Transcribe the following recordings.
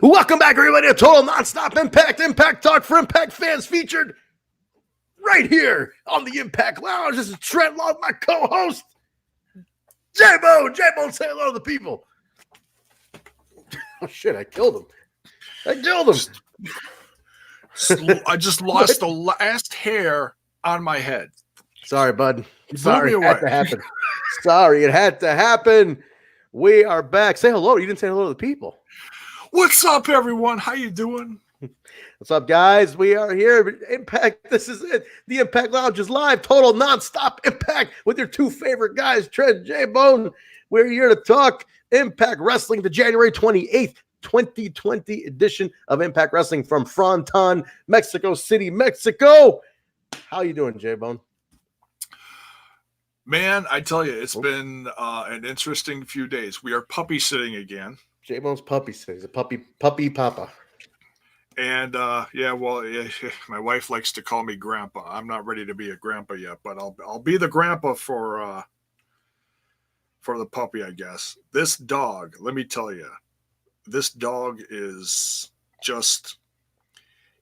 Welcome back, everybody, to Total Nonstop Impact. Impact Talk for Impact fans featured right here on the Impact Lounge. This is Trent Love, my co-host, Jaybone. Jaybone, say hello to the people. Oh, shit, I killed him. I just lost the last hair on my head. Sorry, bud. Sorry, it had to happen. Sorry, it had to happen. We are back. Say hello. You didn't say hello to the people. What's up, everyone? How you doing? What's up, guys? We are here. Impact. This is it. The Impact Lounge is live. Total nonstop Impact with your two favorite guys, Trent and Jaybone. We're here to talk Impact Wrestling, the January 28th, 2020 edition of Impact Wrestling from Fronton, Mexico City, Mexico. How you doing, Jaybone? Man, I tell you, it's been an interesting few days. We are puppy sitting again. Jaybone's puppy sitting. He's a puppy papa. And my wife likes to call me grandpa. I'm not ready to be a grandpa yet, but I'll be the grandpa for the puppy, I guess. This dog, let me tell you, this dog is just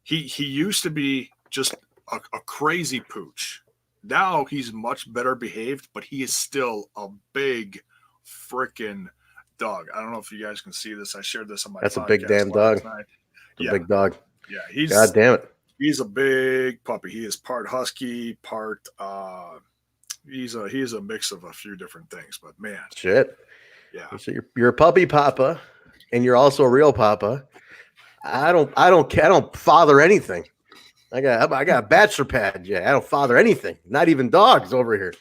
he used to be just a crazy pooch. Now he's much better behaved, but he is still a big freaking dog. I don't know if you guys can see this. I shared this on my That's a big damn dog. Yeah. A big dog. Yeah, God damn it. He's a big puppy. He is part husky, part he's a mix of a few different things, but man. Shit. Yeah. So you're a puppy papa and you're also a real papa. I don't father anything. I got a bachelor pad. Yeah, I don't father anything. Not even dogs over here.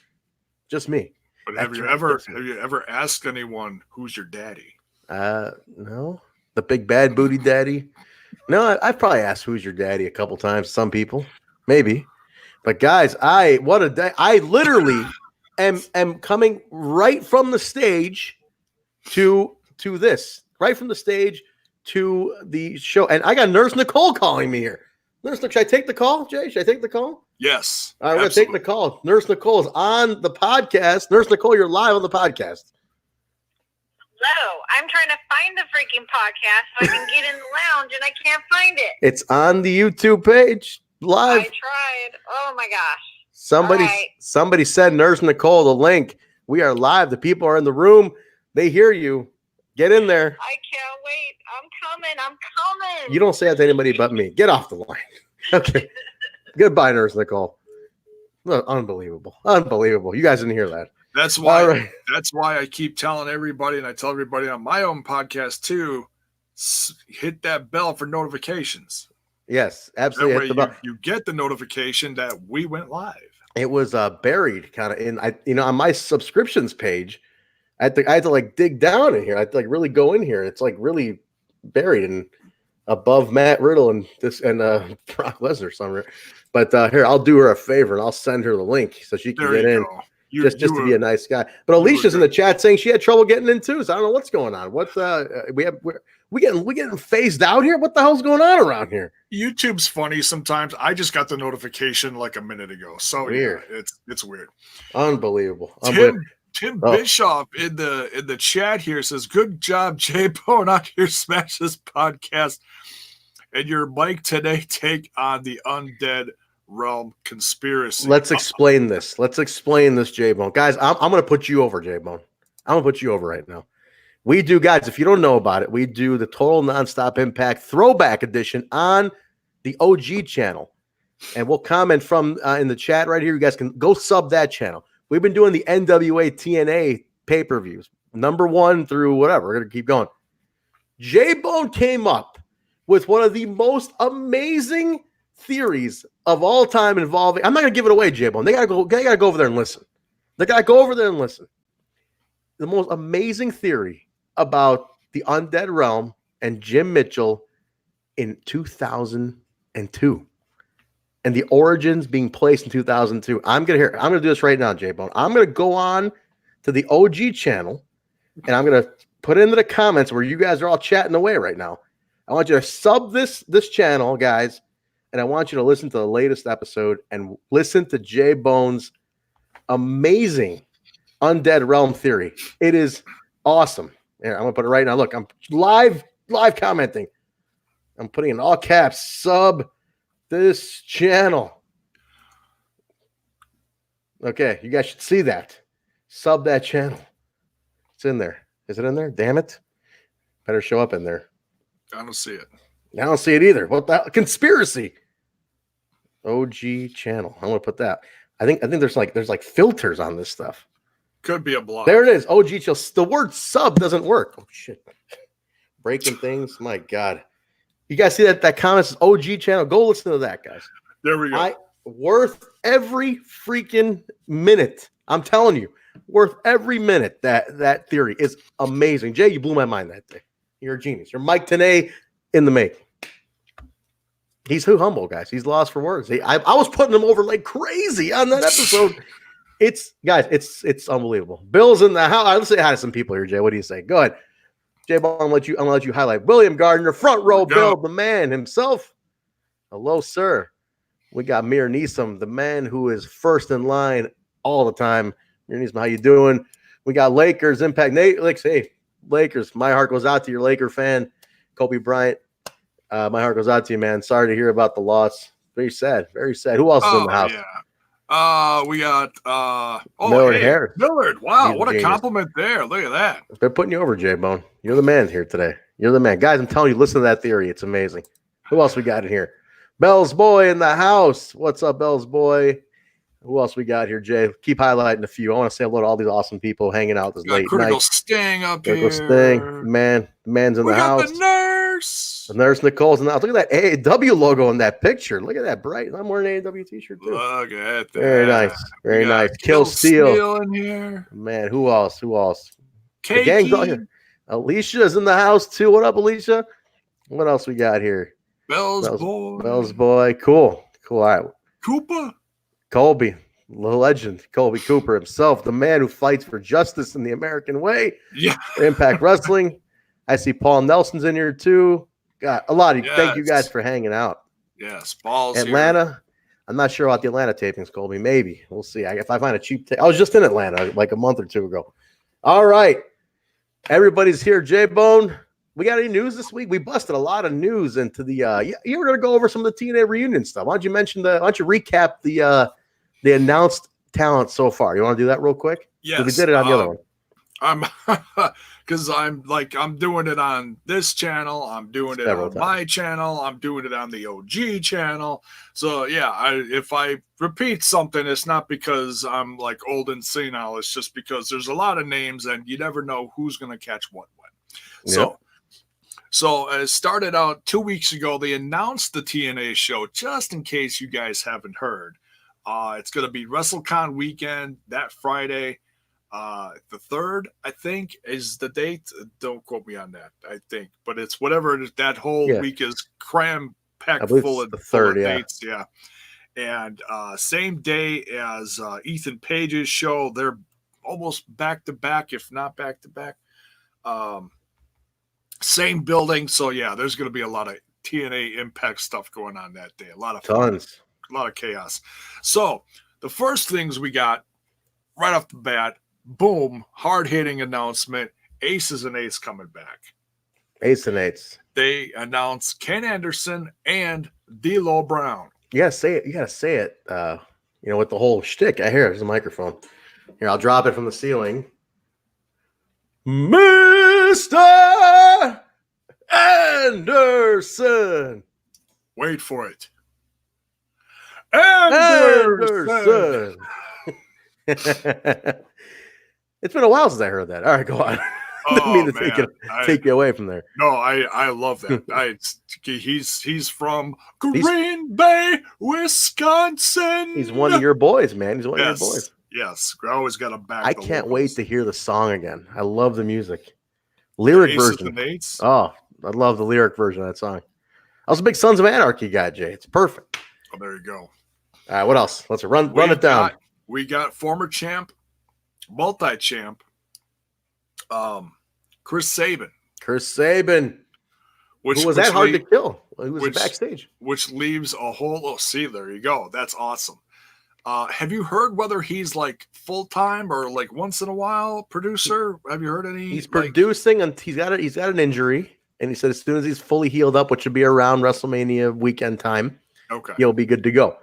Just me. But have you ever asked anyone who's your daddy? No. The big bad booty daddy. No, I've probably asked who's your daddy a couple times. Some people, maybe. But guys, what a day! I literally am coming right from the stage to this, right from the stage to the show, and I got Nurse Nicole calling me here. Nurse, should I take the call, Jay? Should I take the call? Yes. All right, we're going to take the call. Nurse Nicole is on the podcast. Nurse Nicole, you're live on the podcast. Hello. I'm trying to find the freaking podcast so I can get in the lounge, and I can't find it. It's on the YouTube page, live. I tried. Oh, my gosh. Somebody send Nurse Nicole the link. We are live. The people are in the room. They hear you. Get in there. I can't wait. I'm coming. You don't say that to anybody but me. Get off the line. Okay. Goodbye, Nurse Nicole. Unbelievable. You guys didn't hear that. That's why. Right. That's why I keep telling everybody, and I tell everybody on my own podcast too, hit that bell for notifications. Yes, absolutely. That way you get the notification that we went live. It was buried kind of on my subscriptions page. I had to like dig down in here. I had to like really go in here. It's like really buried and above Matt Riddle and Brock Lesnar somewhere. But here, I'll do her a favor and I'll send her the link so she can get in. Just to be a nice guy. But Alicia's in the chat saying she had trouble getting in too. So I don't know what's going on. What's we getting phased out here? What the hell's going on around here? YouTube's funny sometimes. I just got the notification like a minute ago. So weird. Yeah, it's weird. Unbelievable. Tim Bischoff in the chat here says, "Good job, Jaybone, on your Smash This podcast and your Mike Today take on the Undead Realm conspiracy." Let's explain this. Jaybone. Guys, I'm going to put you over, Jaybone. I'm going to put you over right now. We do, guys, if you don't know about it, we do the Total Nonstop Impact Throwback Edition on the OG channel. And we'll comment from in the chat right here. You guys can go sub that channel. We've been doing the NWA TNA pay-per-views, number 1 through whatever. We're going to keep going. Jaybone came up with one of the most amazing theories of all time involving. I'm not going to give it away, Jaybone. They got to go over there and listen. The most amazing theory about the Undead Realm and Jim Mitchell in 2002. And the origins being placed in 2002. I'm gonna do this right now, Jaybone. I'm gonna go on to the OG channel, and I'm gonna put it into the comments where you guys are all chatting away right now. I want you to sub this channel, guys, and I want you to listen to the latest episode and listen to Jaybone's amazing Undead Realm theory. It is awesome. Here, I'm gonna put it right now. Look, I'm live commenting I'm putting in all caps, sub this channel. Okay, you guys should see that. Sub that channel. It's in there. Is it in there? Damn it. Better show up in there. I don't see it. I don't see it either. What the hell? Conspiracy. OG channel. I'm gonna put that. I think there's like filters on this stuff. Could be a block. There it is. OG channel. The word sub doesn't work. Oh shit. Breaking things. My God. You guys see that comment says OG channel? Go listen to that, guys. There we go. Worth every freaking minute. I'm telling you, worth every minute. That theory is amazing. Jay, you blew my mind that day. You're a genius. You're Mike Tenay in the making. He's too humble, guys. He's lost for words. I was putting him over like crazy on that episode. It's unbelievable. Bill's in the house. Let's say hi to some people here, Jay. What do you say? Go ahead. Jay, I'm gonna let you highlight William Gardner, front row Bill, the man himself. Hello, sir. We got Mir Neeson, the man who is first in line all the time. Mir Neeson, how you doing? We got Lakers Impact. Nate, hey, Lakers. My heart goes out to your Laker fan, Kobe Bryant. My heart goes out to you, man. Sorry to hear about the loss. Very sad. Very sad. Who else is in the house? Yeah. We got Millard Harris. Millard. Wow, He's what a genius. compliment there. Look at that. They're putting you over, J-Bone. You're the man here today. You're the man. Guys, I'm telling you, listen to that theory. It's amazing. Who else we got in here? Bell's boy in the house. What's up, Bell's boy? Who else we got here, Jay? Keep highlighting a few. I want to say hello to all these awesome people hanging out this late Critical night. Sting up Critical here. Sting. Man, the man's in the house. The nurse. The nurse Nicole's in the house. Look at that AAW logo in that picture. Look at that bright. I'm wearing an AAW t-shirt too. Look at that. Very nice. Very nice. Kill Steel in here. Man, who else? Cakey. The gang's all here. Alicia's in the house too. What up, Alicia? What else we got here? Bell's boy. Bell's boy. Cool. All right. Cooper. Colby, the legend. Colby Cooper himself, the man who fights for justice in the American way. Yeah. Impact Wrestling. I see Paul Nelson's in here too. Got a lot of you. Thank you guys for hanging out. Yes, Paul's Atlanta. Here. I'm not sure about the Atlanta tapings, Colby. Maybe. We'll see. If I find a cheap tape. I was just in Atlanta like a month or two ago. All right. Everybody's here. J-Bone. We got any news this week? We busted a lot of news into the you were gonna go over some of the TNA reunion stuff. Why don't you recap the announced talent so far? You want to do that real quick? Yes. We did it on the other one. I'm because I'm doing it on this channel, I'm doing it on my channel, I'm doing it on the OG channel. So yeah, if I repeat something, it's not because I'm like old and senile, it's just because there's a lot of names and you never know who's gonna catch what when. Yep. So it started out 2 weeks ago. They announced the TNA show, just in case you guys haven't heard. It's going to be WrestleCon weekend that Friday. The 3rd, I think, is the date. Don't quote me on that, I think. But it's whatever it is, that whole week is cram-packed full of dates. Yeah. And same day as Ethan Page's show. They're almost back-to-back, if not back-to-back. Same building, so yeah, there's going to be a lot of TNA Impact stuff going on that day. A lot of fun, a lot of chaos. So the first things we got right off the bat, boom, hard-hitting announcement: Aces and Eights coming back. Ace and Eights. They announced Ken Anderson and D'Lo Brown. You gotta say it. You gotta say it. With the whole shtick. I hear it. There's a microphone. Here, I'll drop it from the ceiling. Mr. Anderson. Wait for it. Anderson. It's been a while since I heard that. All right, go on. Didn't mean to take you away from there. No, I love that. He's from Green Bay, Wisconsin. He's one of your boys, man. He's one of your boys. Yes, I always got him back. I can't wait to hear the song again. I love the music. Lyric version. Oh, I love the lyric version of that song. I was a big Sons of Anarchy guy, Jay. It's perfect. Oh, there you go. All right, what else? Let's run it down. We got former champ, multi-champ, Chris Sabin. Who was that hard to kill? He was backstage. Which leaves a whole... Oh, see, there you go. That's awesome. Have you heard whether he's like full-time or like once in a while producer? Have you heard any? He's producing, and he's got an injury, and he said as soon as he's fully healed up, which should be around WrestleMania weekend time, Okay. he'll be good to go.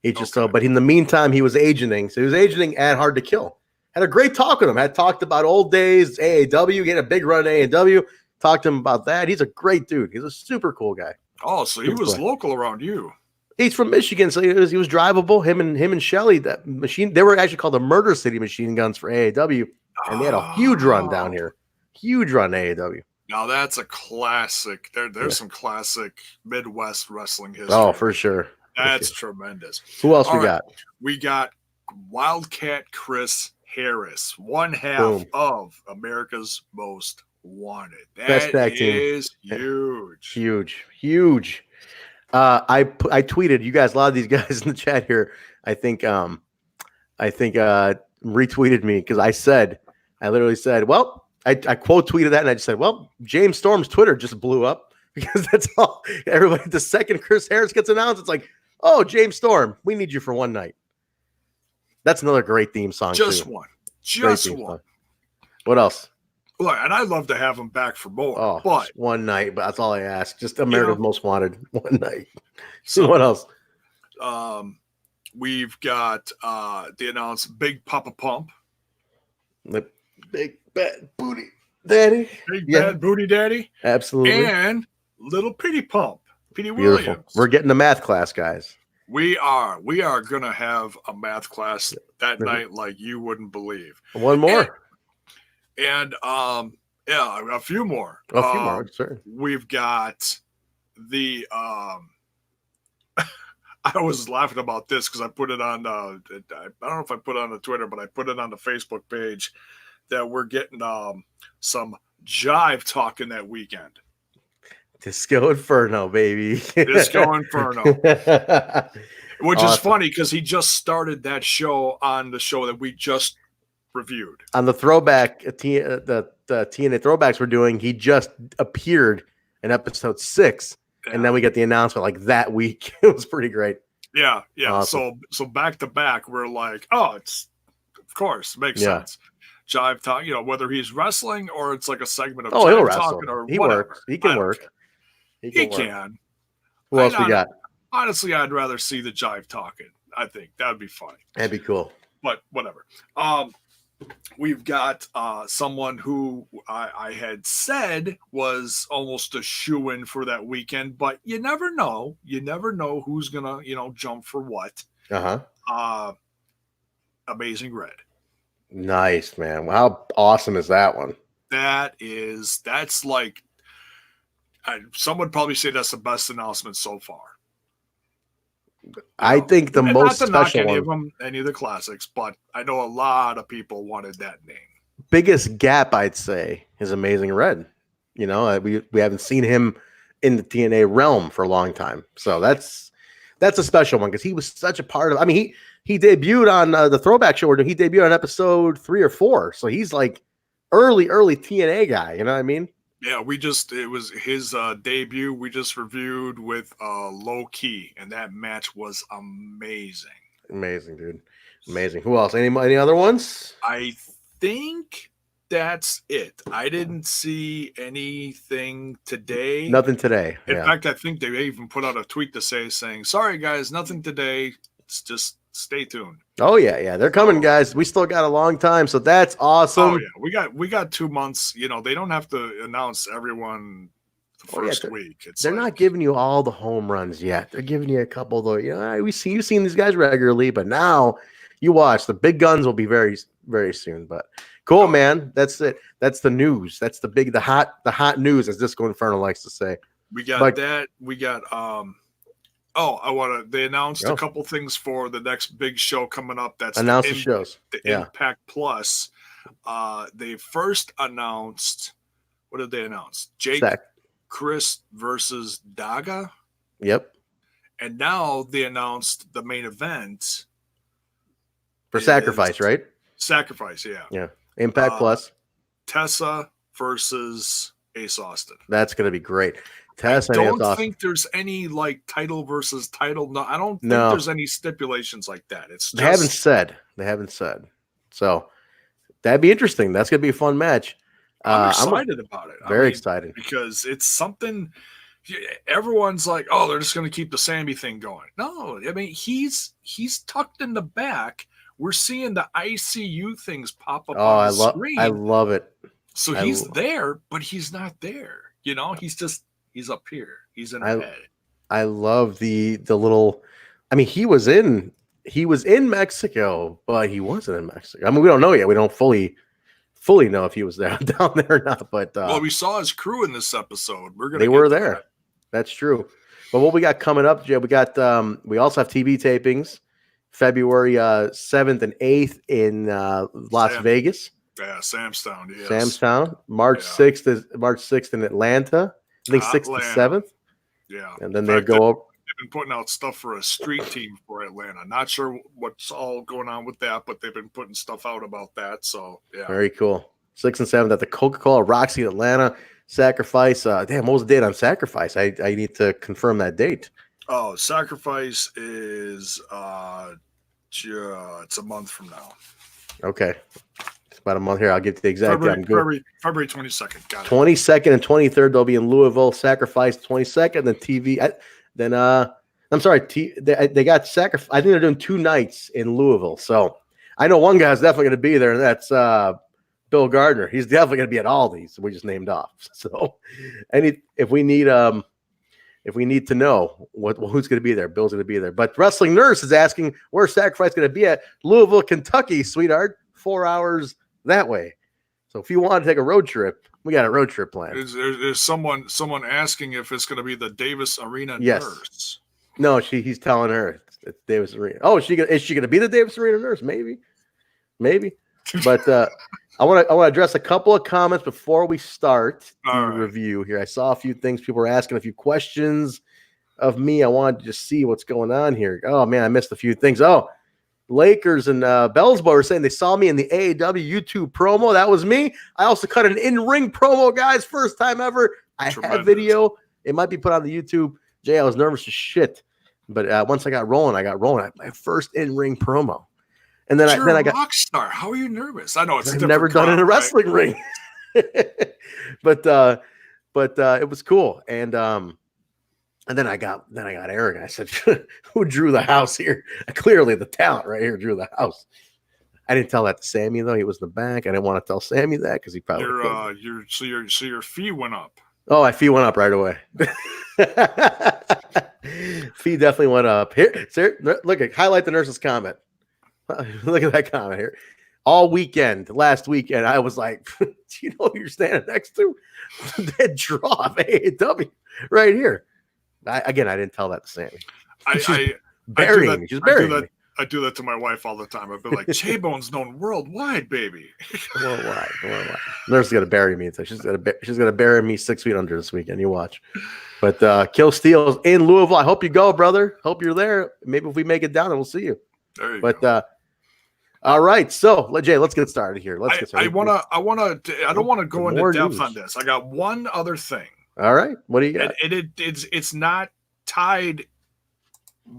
He just but in the meantime, he was agenting. So he was agenting at Hard to Kill. Had a great talk with him. Had talked about old days, AAW, getting a big run at AAW. Talked to him about that. He's a great dude. He's a super cool guy. Oh, so he was local around you. He's from Michigan, so he was drivable. Him and Shelly, that machine, they were actually called the Murder City Machine Guns for AAW, and they had a huge run down here. Huge run AAW. Now that's a classic. There's some classic Midwest wrestling history. Oh, for sure. That's tremendous. Who else All we got? We got Wildcat Chris Harris, one half of America's Most Wanted. Best tag team. Is huge. Huge. I tweeted you guys, a lot of these guys in the chat here. I think retweeted me because I literally said, well, I quote tweeted that and I just said, well, James Storm's Twitter just blew up because that's all everybody. The second Chris Harris gets announced, it's like, oh, James Storm, we need you for one night. That's another great theme song. Just too. one. Just one. Song. What else? Look, and I'd love to have him back for more. Oh, but one night, but that's all I ask. Just America's Most Wanted, one night. So what else? We've got the announced Big Papa Pump. The Big Bad Booty Daddy. Big Bad Booty Daddy. Absolutely. And Little Pitty Pump. Pitty Beautiful. Williams. We're getting the math class, guys. We are going to have a math class that night like you wouldn't believe. One more. And a few more. A few more, sure. We've got the I was laughing about this because I put it on I don't know if I put it on the Twitter, but I put it on the Facebook page that we're getting some jive talking that weekend. Disco Inferno, baby. Disco Inferno. Which is funny because he just started that show on the show that we just reviewed. On the throwback, the TNA throwbacks we're doing, he just appeared in episode 6. Yeah. And then we get the announcement like that week. It was pretty great. Yeah. Awesome. So back to back, we're like, oh, it's of course makes sense. Jive talk, whether he's wrestling or it's like a segment of he'll talking or he whatever. Works. He can work. He can. Who else we got? Honestly, I'd rather see the jive talking. I think that would be fun. That'd be cool. But whatever. We've got someone who I had said was almost a shoo-in for that weekend, but you never know. You never know who's gonna, jump for what. Amazing Red. Nice, man. How awesome is that one? That's like some would probably say that's the best announcement so far. I think the most special one. Any of the classics, but I know a lot of people wanted that name. Biggest gap, I'd say, is Amazing Red. We haven't seen him in the TNA realm for a long time, so that's a special one because he was such a part of. I mean, he debuted on the Throwback Show. He debuted on episode 3 or 4, so he's like early TNA guy. You know what I mean? Yeah, it was his debut. We just reviewed with Low Key, and that match was amazing. Amazing, dude. Amazing. Who else? Any other ones? I think that's it. I didn't see anything today. Nothing today. In fact, I think they even put out a tweet saying, sorry, guys, nothing today. It's just stay tuned. Oh yeah, they're coming, guys. We still got a long time, so that's awesome. Oh yeah, we got 2 months. They don't have to announce everyone the first week. They're not giving you all the home runs yet. They're giving you a couple though. You've seen these guys regularly, but now you watch the big guns will be very, very soon. But cool, man. That's it. That's the news. That's the hot news, as Disco Inferno likes to say. We got that. We got they announced a couple things for the next big show coming up. That's the shows. The Impact Plus. They first announced, what did they announce? Chris versus Daga. Yep. And now they announced the main event. For Sacrifice, right? Sacrifice, yeah. Yeah. Impact Plus. Tessa versus Ace Austin. That's going to be great. I don't think there's any like title versus title. No, I don't think there's any stipulations like that. It's just... They haven't said. So that'd be interesting. That's gonna be a fun match. I'm excited about it. Very excited because it's something. Everyone's like, oh, they're just going to keep the Sammy thing going. No, I mean he's tucked in the back. We're seeing the ICU things pop up on the screen. I love it. So he's there, but he's not there. You know, he's up here. He's in her head. I love the little. I mean, he was in Mexico, but he wasn't in Mexico. I mean, we don't know yet. We don't fully know if he was there down there or not. But well, we saw his crew in this episode. They were there. That. That's true. But what we got coming up, Jay? We got we also have TV tapings, February 7th and 8th in Las Vegas. Yeah, Samstown. Yes. Samstown. March 6th in Atlanta. I think 6th to 7th. Yeah. And then they go over. They've been putting out stuff for a street team for Atlanta. Not sure what's all going on with that, but they've been putting stuff out about that. So yeah. Very cool. 6th and 7th at the Coca-Cola Roxy in Atlanta. Sacrifice. Damn, what was the date on Sacrifice? I need to confirm that date. Oh, Sacrifice is it's a month from now. Okay. It's about a month here. I'll get to the exact February 22nd. Got it. 22nd and 23rd, they'll be in Louisville. Sacrifice 22nd, then TV. I'm sorry. They got Sacrifice. I think they're doing 2 nights in Louisville. So I know one guy's definitely going to be there, and that's Bill Gardner. He's definitely going to be at all these. We just named off. So, if we need to know who's going to be there, Bill's going to be there. But Wrestling Nurse is asking where's Sacrifice going to be at? Louisville, Kentucky, sweetheart. 4 hours that way. So if you want to take a road trip, we got a road trip plan. There's someone asking if it's going to be the Davis Arena Nurse. No, he's telling her it's Davis Arena. Oh, is she going to be the Davis Arena Nurse? Maybe. But I want to address a couple of comments before we start the review here. I saw a few things. People were asking a few questions of me. I wanted to just see what's going on here. Oh man, I missed a few things. Oh, Lakers and Bellsboy were saying they saw me in the AEW YouTube promo. That was me. I also cut an in-ring promo, guys. First time ever. I have video. It might be put on the YouTube. Jay, I was nervous as shit. But once I got rolling. I had my first in-ring promo. And then I got rock star. How are you nervous? I know it's I've never done it in a wrestling ring. but it was cool. And then I got arrogant. I said, who drew the house here? Clearly the talent right here drew the house. I didn't tell that to Sammy though. He was in the back. I didn't want to tell Sammy that because he probably your fee went up. Oh, my fee went up right away. Fee definitely went up. Here, look, highlight the nurse's comment. Look at that comment here. All weekend, last weekend, I was like, do you know who you're standing next to? That draw of AEW right here. I didn't tell that to Sammy. She's burying me. I do that to my wife all the time. I've been like, J-Bone's known worldwide, baby. Worldwide. Nurse is gonna bury me. So she's gonna bury me 6 feet under this weekend. You watch. But Kill Steel's in Louisville. I hope you go, brother. Hope you're there. Maybe if we make it down, then we'll see you. There you go. All right. So, Jay, let's get started here. I don't want to go into depth on this. I got one other thing. All right. What do you got? It's not tied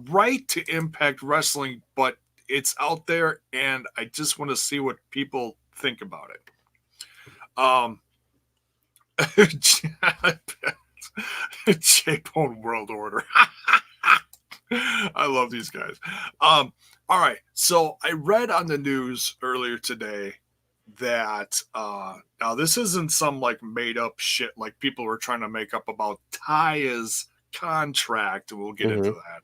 right to Impact Wrestling, but it's out there, and I just want to see what people think about it. J-Bone World Order. I love these guys. All right. So I read on the news earlier today that now this isn't some like made up shit like people were trying to make up about Taya's contract. We'll get into that.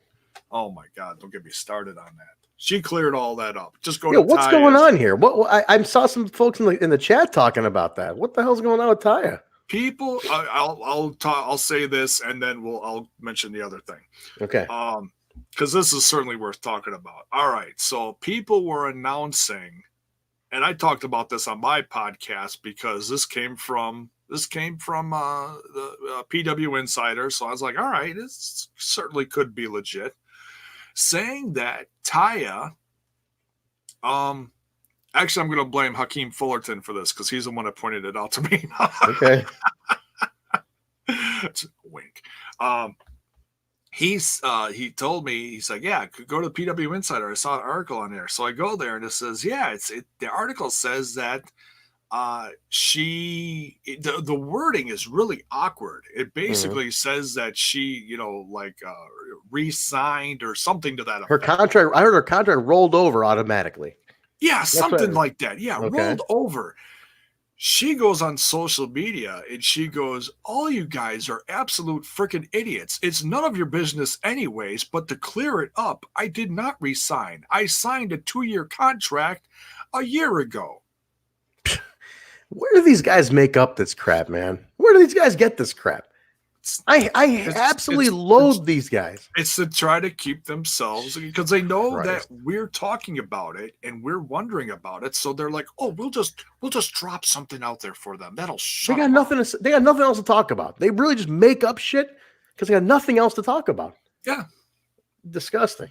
Oh my God, don't get me started on that. She cleared all that up. Just go to what's going on here? I saw some folks in the chat talking about that. What the hell's going on with Taya? People, I'll say this and then I'll mention the other thing. Okay. Because this is certainly worth talking about. All right, so people were announcing, and I talked about this on my podcast because this came from the PW Insider. So I was like, all right, this certainly could be legit. Saying that Taya, actually, I'm going to blame Hakeem Fullerton for this because he's the one that pointed it out to me. Okay. Wink. He told me, he's like, yeah, go to PW Insider. I saw an article on there. So I go there and it says, the article says that the wording is really awkward. It basically says that she, re-signed or something to that effect. Her contract, I heard her contract rolled over automatically. Yeah, something like that. Yeah, okay. Rolled over. She goes on social media and she goes, all you guys are absolute freaking idiots. It's none of your business anyways, but to clear it up, I did not resign. I signed a 2-year contract a year ago. Where do these guys make up this crap, man? Where do these guys get this crap? I absolutely loathe these guys. It's to try to keep themselves, because they know that we're talking about it and we're wondering about it. So they're like, "Oh, we'll just drop something out there for them. That'll shut." They got nothing else to talk about. They really just make up shit because they got nothing else to talk about. Yeah, disgusting.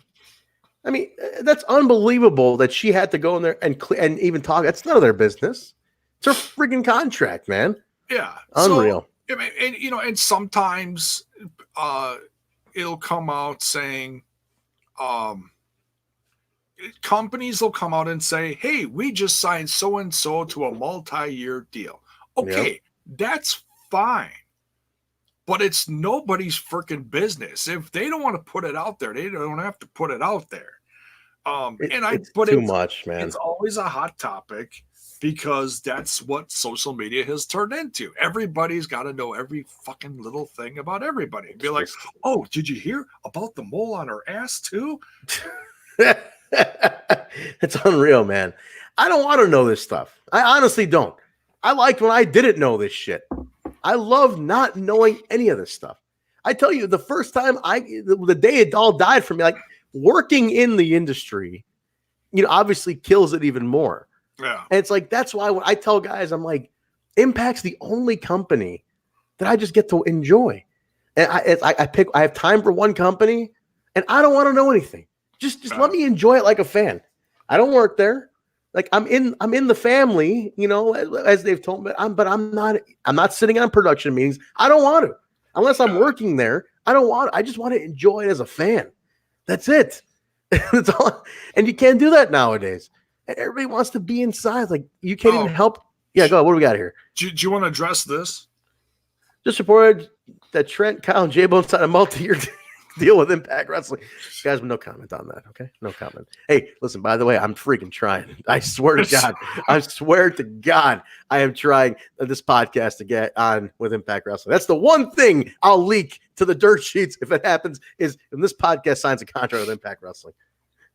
I mean, that's unbelievable that she had to go in there and even talk. That's none of their business. It's her freaking contract, man. Yeah, unreal. So, and sometimes it'll come out saying, companies will come out and say, "Hey, we just signed so and so to a multi-year deal." Okay, that's fine, but it's nobody's freaking business. If they don't want to put it out there, they don't have to put it out there. It's too much, man. It's always a hot topic. Because that's what social media has turned into. Everybody's got to know every fucking little thing about everybody. Be like, "Oh, did you hear about the mole on her ass too?" It's unreal, man. I don't want to know this stuff. I honestly don't. I liked when I didn't know this shit. I love not knowing any of this stuff. I tell you, the first time the day it all died for me, like working in the industry, obviously kills it even more. Yeah. And it's like, that's why when I tell guys, I'm like, Impact's the only company that I just get to enjoy. And I have time for one company and I don't want to know anything. Just let me enjoy it like a fan. I don't work there. Like I'm in the family, as they've told me, but I'm not sitting on production meetings. I don't want to, unless I'm working there. I just want to enjoy it as a fan. That's it. That's all. And you can't do that nowadays. Everybody wants to be inside. Like you can't even help. Yeah, go ahead. What do we got here? Do you want to address this? Just reported that Trent, Kyle, and Jaybone signed a multi-year deal with Impact Wrestling. Guys, no comment on that. Okay, no comment. Hey, listen. By the way, I'm freaking trying. I swear to God. I swear to God, I am trying this podcast to get on with Impact Wrestling. That's the one thing I'll leak to the dirt sheets if it happens. Is when this podcast signs a contract with Impact Wrestling.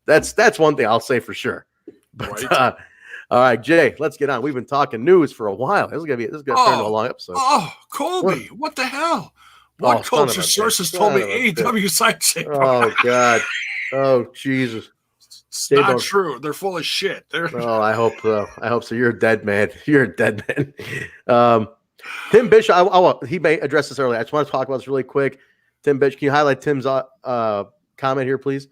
That's one thing I'll say for sure. But all right, Jay, let's get on. We've been talking news for a while. This is gonna turn into a long episode. Oh, Colby, what the hell? What culture sources told me AEW signed Jaybone? Oh God. Oh Jesus. It's not true. They're full of shit. Oh, I hope so. You're a dead man. You're a dead man. Tim Bishop, he may address this earlier. I just want to talk about this really quick. Tim Bishop, can you highlight Tim's comment here, please?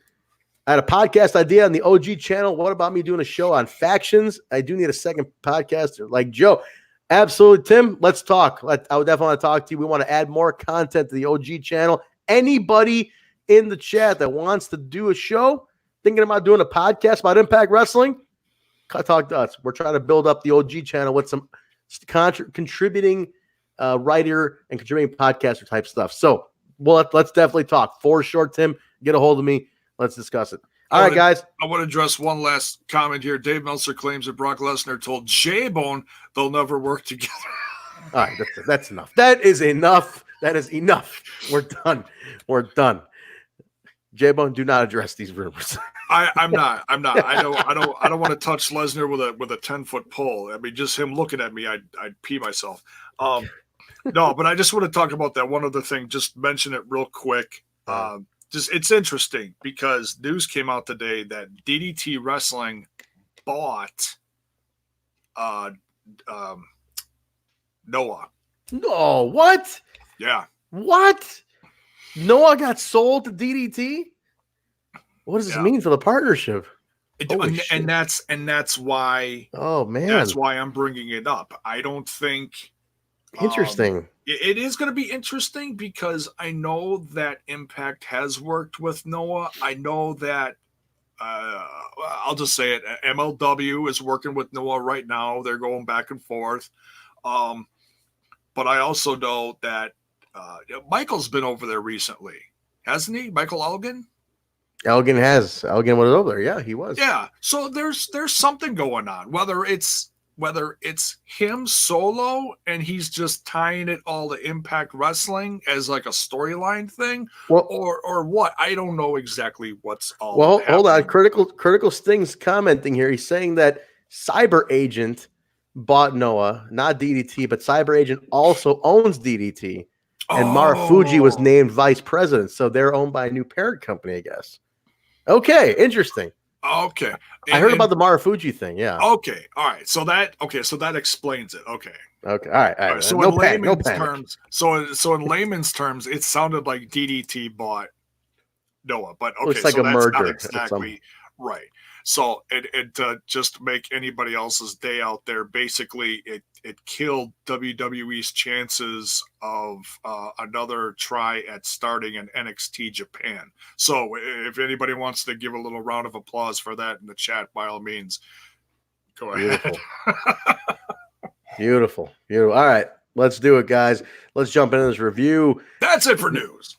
I had a podcast idea on the OG channel. What about me doing a show on factions? I do need a second podcaster like Joe. Absolutely, Tim. Let's talk. I would definitely want to talk to you. We want to add more content to the OG channel. Anybody in the chat that wants to do a show, thinking about doing a podcast about Impact Wrestling, talk to us. We're trying to build up the OG channel with some contributing writer and contributing podcaster type stuff. So let's definitely talk. For sure, Tim. Get a hold of me. Let's discuss it. All right, guys. I want to address one last comment here. Dave Meltzer claims that Brock Lesnar told Jaybone they'll never work together. All right, that's enough. That is enough. That is enough. We're done. Jaybone, do not address these rumors. I'm not. I don't want to touch Lesnar with a 10-foot pole. I mean, just him looking at me, I'd pee myself. No, but I just want to talk about that one other thing. Just mention it real quick. It's interesting because news came out today that DDT Wrestling bought Noah. No, what? Yeah. What? Noah got sold to DDT? What does this mean for the partnership? And that's why. Oh man, that's why I'm bringing it up. I don't think. Interesting. It is going to be interesting because I know that Impact has worked with Noah. I know that I'll just say it. MLW is working with Noah right now. They're going back and forth. But I also know that Michael's been over there recently, hasn't he? Michael Elgin? Elgin was over there. Yeah, he was. Yeah. So there's something going on. Whether it's him solo and he's just tying it all to Impact Wrestling as like a storyline thing, or what? I don't know exactly what's all. Well, hold on. Critical Sting's commenting here. He's saying that Cyber Agent bought Noah, not DDT, but Cyber Agent also owns DDT, and Marufuji was named vice president, so they're owned by a new parent company, I guess. Okay, interesting. Okay. I heard about the Marufuji thing, yeah. Okay. All right. So that explains it. Okay. Okay. All right. So no in panic. layman's terms, so in layman's terms, it sounded like DDT bought Noah, but okay, Looks like so a that's merger. not exactly right. So and to just make anybody else's day out there, basically it killed WWE's chances of another try at starting an NXT Japan. So if anybody wants to give a little round of applause for that in the chat, by all means, go ahead. Beautiful. All right, let's do it, guys. Let's jump into this review. That's it for news.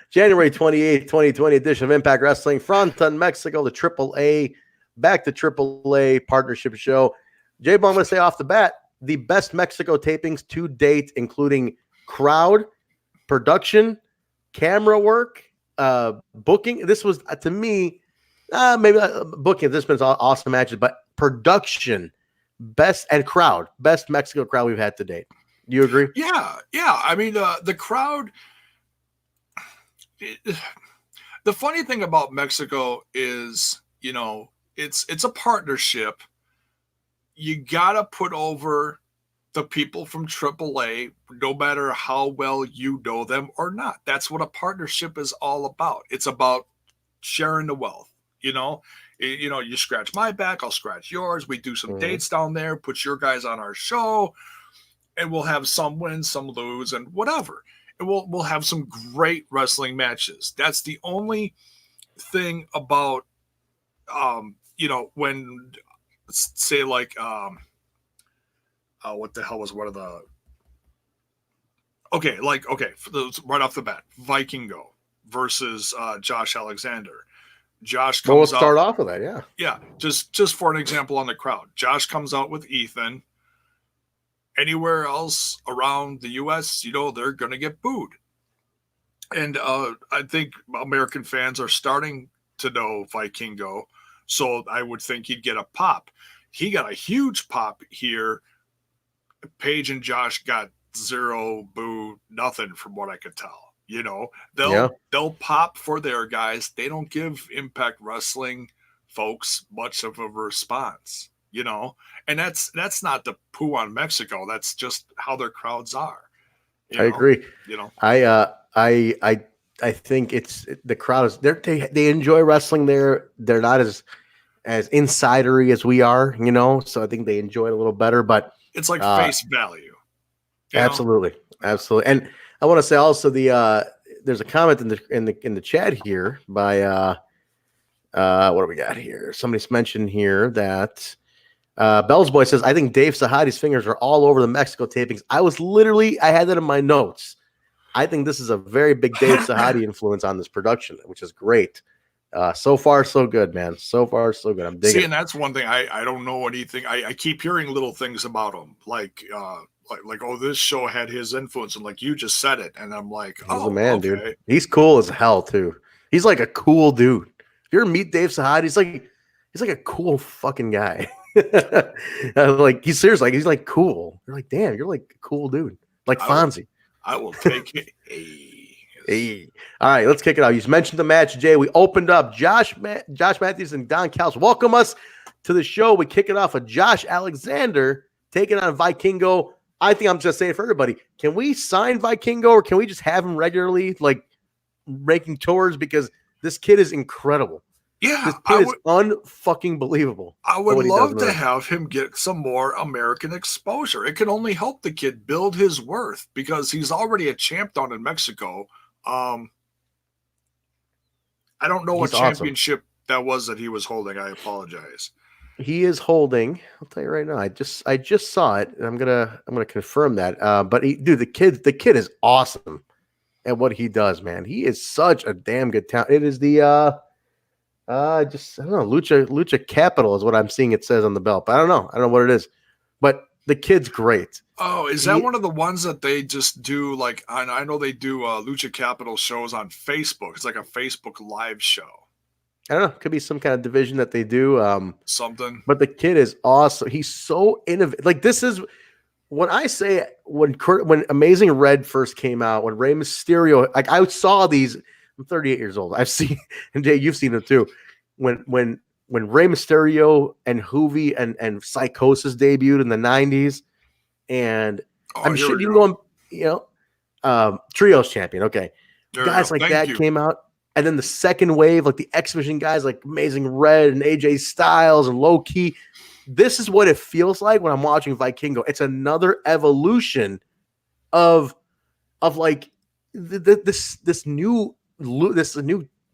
January 28th, 2020 edition of Impact Wrestling, Fronton, Mexico, the AAA, back to AAA partnership show. Jaybone, I'm going to say off the bat, the best Mexico tapings to date, including crowd, production, camera work, booking. This was, to me, maybe booking. This has been awesome matches, but production, best, and crowd, best Mexico crowd we've had to date. Do you agree? Yeah. I mean, the crowd. The funny thing about Mexico is, it's a partnership. You gotta put over the people from AAA, no matter how well you know them or not. That's what a partnership is all about. It's about sharing the wealth. You scratch my back, I'll scratch yours. We do some dates down there, put your guys on our show, and we'll have some win, some lose, and whatever. We'll have some great wrestling matches. That's the only thing about, when, say, like, what the hell was one of the, right off the bat, Vikingo versus Josh Alexander. Josh comes let's start off with that, yeah. Yeah, just for an example on the crowd. Josh comes out with Ethan. Anywhere else around the U.S., they're going to get booed. And I think American fans are starting to know Vikingo, so I would think he'd get a pop. He got a huge pop here. Paige and Josh got zero, boo, nothing from what I could tell. They'll pop for their guys. They don't give Impact Wrestling folks much of a response. And that's not the poo on Mexico. That's just how their crowds are. I agree. I think it's the crowd is they enjoy wrestling there. They're not as insidery as we are, so I think they enjoy it a little better, but it's like face value. Absolutely. And I want to say also there's a comment in the chat here by what do we got here? Somebody's mentioned here that Bell's Boy says, I think Dave Sahadi's fingers are all over the Mexico tapings. I had that in my notes. I think this is a very big Dave Sahadi influence on this production, which is great. So far, so good, man. So far, so good. I'm digging. See, and that's one thing I don't know anything. I keep hearing little things about him, like this show had his influence, and like you just said it, and I'm like, he's the man, dude. He's cool as hell too. He's like a cool dude. If you ever meet Dave Sahadi, he's like a cool fucking guy. He's serious, he's like cool. You're like, damn, you're like a cool dude, like Fonzie. I will take it. Hey. All right, let's kick it off. You mentioned the match, Jay. We opened up. Josh Matthews and Don Callis welcome us to the show. We kick it off with Josh Alexander taking on Vikingo. I think I'm just saying for everybody, can we sign Vikingo or can we just have him regularly, making tours? Because this kid is incredible. Yeah, this kid is unfucking believable. I would love to have him get some more American exposure. It can only help the kid build his worth because he's already a champ down in Mexico. I I don't know what He's awesome. championship that was that he was holding. I apologize. He is holding. I'll tell you right now. I just saw it, and I'm gonna confirm that. But the kid is awesome at what he does, man. He is such a damn good talent. It is the I don't know, Lucha Capital is what I'm seeing. It says on the belt, but I don't know what it is. But the kid's great. Oh, is that one of the ones that they just do? Like, I know they do Lucha Capital shows on Facebook. It's like a Facebook live show. I don't know. Could be some kind of division that they do. Something. But the kid is awesome. He's so innovative. Like, this is when I say when Amazing Red first came out, when Rey Mysterio, like, I saw these. I'm 38 years old. I've seen, and Jay, you've seen them too. When Rey Mysterio and Hoovy and Psychosis debuted in the 90s, and I'm sure you know, Trios champion. Okay, guys like that came out. And then the second wave, like the X-Division guys like Amazing Red and AJ Styles and Low Key. This is what it feels like when I'm watching Vikingo. It's another evolution of like this new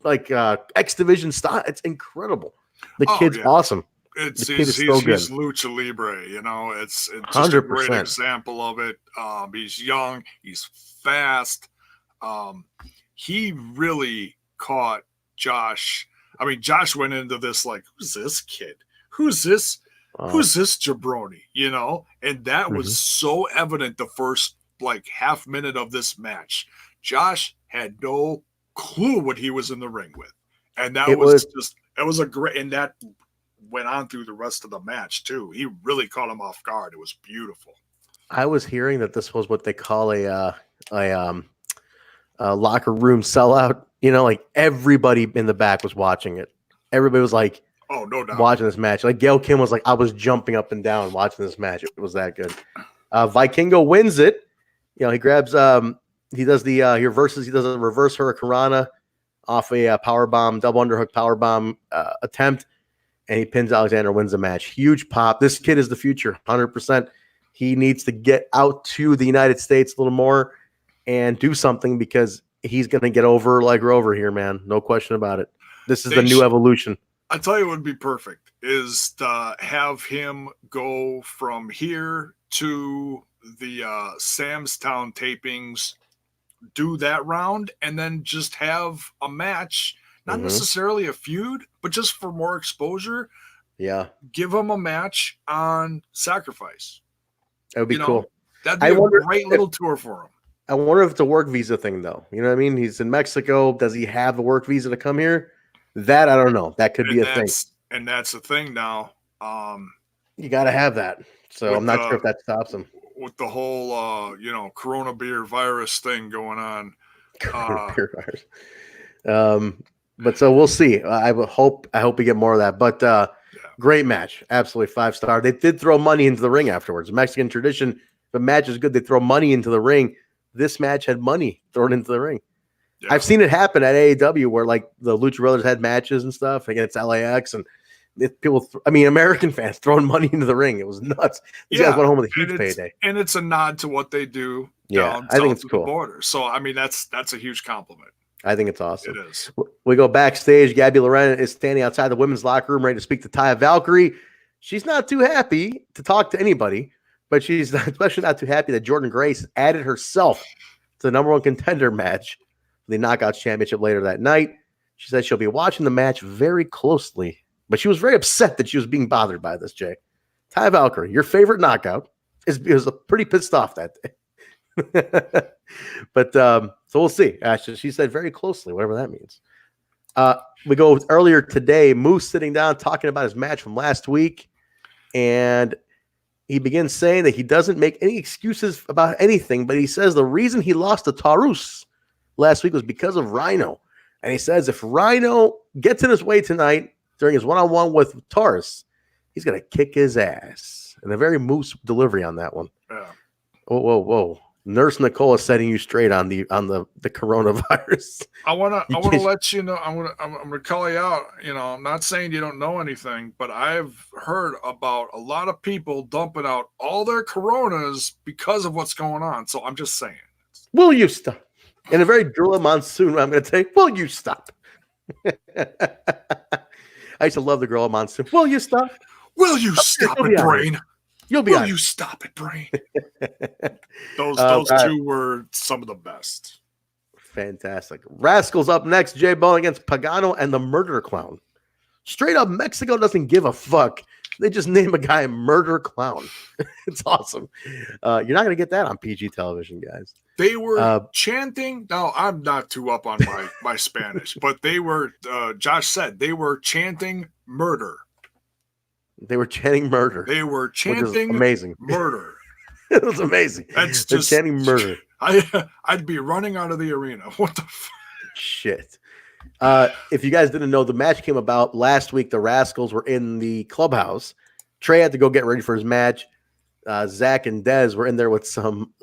like X-Division style. It's incredible. The kid's awesome. He's so good. Lucha Libre, you know. It's just 100%. A great example of it. He's young. He's fast. He really caught Josh. I mean, Josh went into this like, who's this kid? Who's this? Who's this jabroni? You know? And that was so evident the first like half minute of this match. Josh had no clue what he was in the ring with. And that was a great, and that went on through the rest of the match too. He really caught him off guard. It was beautiful. I was hearing that this was what they call a locker room sellout. You know, like everybody in the back was watching it. Everybody was like, "Oh, no doubt," watching this match. Like Gail Kim was like, "I was jumping up and down watching this match. It was that good." Vikingo wins it. You know, he grabs. He does the he does a reverse hurricanrana off a power bomb, double underhook power bomb attempt, and he pins Alexander. Wins the match. Huge pop. This kid is the future, 100%. He needs to get out to the United States a little more and do something because he's going to get over like Rover here, man. No question about it. This is the new evolution. I tell you what would be perfect is to have him go from here to the Samstown tapings, do that round, and then just have a match, not necessarily a feud, but just for more exposure. Yeah. Give him a match on Sacrifice. That would be cool. That'd be a great little tour for him. I wonder if it's a work visa thing, though. You know what I mean? He's in Mexico. Does he have a work visa to come here? That I don't know. That could be a thing. And that's the thing now. You got to have that. So I'm not sure if that stops him. With the whole, Corona beer virus thing going on. Beer virus. But so we'll see. I hope we get more of that. But great match. Absolutely 5-star. They did throw money into the ring afterwards. Mexican tradition. If a match is good, they throw money into the ring. This match had money thrown into the ring. Yeah. I've seen it happen at AEW where like the Lucha Brothers had matches and stuff against LAX and people, American fans throwing money into the ring. It was nuts. These guys went home with a huge payday. And it's a nod to what they do. I think it's cool. The border. So, that's a huge compliment. I think it's awesome. It is. We go backstage. Gabby Loren is standing outside the women's locker room ready to speak to Taya Valkyrie. She's not too happy to talk to anybody, but she's especially not too happy that Jordynne Grace added herself to the number one contender match for the Knockouts Championship later that night. She said she'll be watching the match very closely, but she was very upset that she was being bothered by this, Jay. Taya Valkyrie, your favorite knockout, was pretty pissed off that day. But so we'll see. She said very closely, whatever that means. We go earlier today, Moose sitting down talking about his match from last week, and he begins saying that he doesn't make any excuses about anything, but he says the reason he lost to Taurus last week was because of Reno. And he says if Reno gets in his way tonight during his one-on-one with Taurus, he's going to kick his ass. And a very Moose delivery on that one. Yeah. Whoa. Nurse Nicole is setting you straight on the coronavirus. I want to let you know. I'm gonna call you out. I'm not saying you don't know anything, but I've heard about a lot of people dumping out all their coronas because of what's going on. So I'm just saying. Will you stop? In a very Drilla Monsoon, I'm going to say, will you stop? I used to love the girl at Monsoon. Will you stop? Will you stop it, Brain? You'll be Will on. you stop it, Brain? Those two were some of the best. Fantastic. Rascals up next. Jaybone against Pagano and the Murder Clown. Straight up, Mexico doesn't give a fuck. They just name a guy Murder Clown. It's awesome. You're not going to get that on PG television, guys. They were chanting. Now, I'm not too up on my Spanish, but they were, Josh said, they were chanting murder. They were chanting murder. They were chanting amazing. Murder. It was amazing. That's They're just chanting murder. I'd be running out of the arena. What the fuck? Shit. If you guys didn't know, the match came about last week. The Rascals were in the clubhouse. Trey had to go get ready for his match. Zach and Dez were in there with some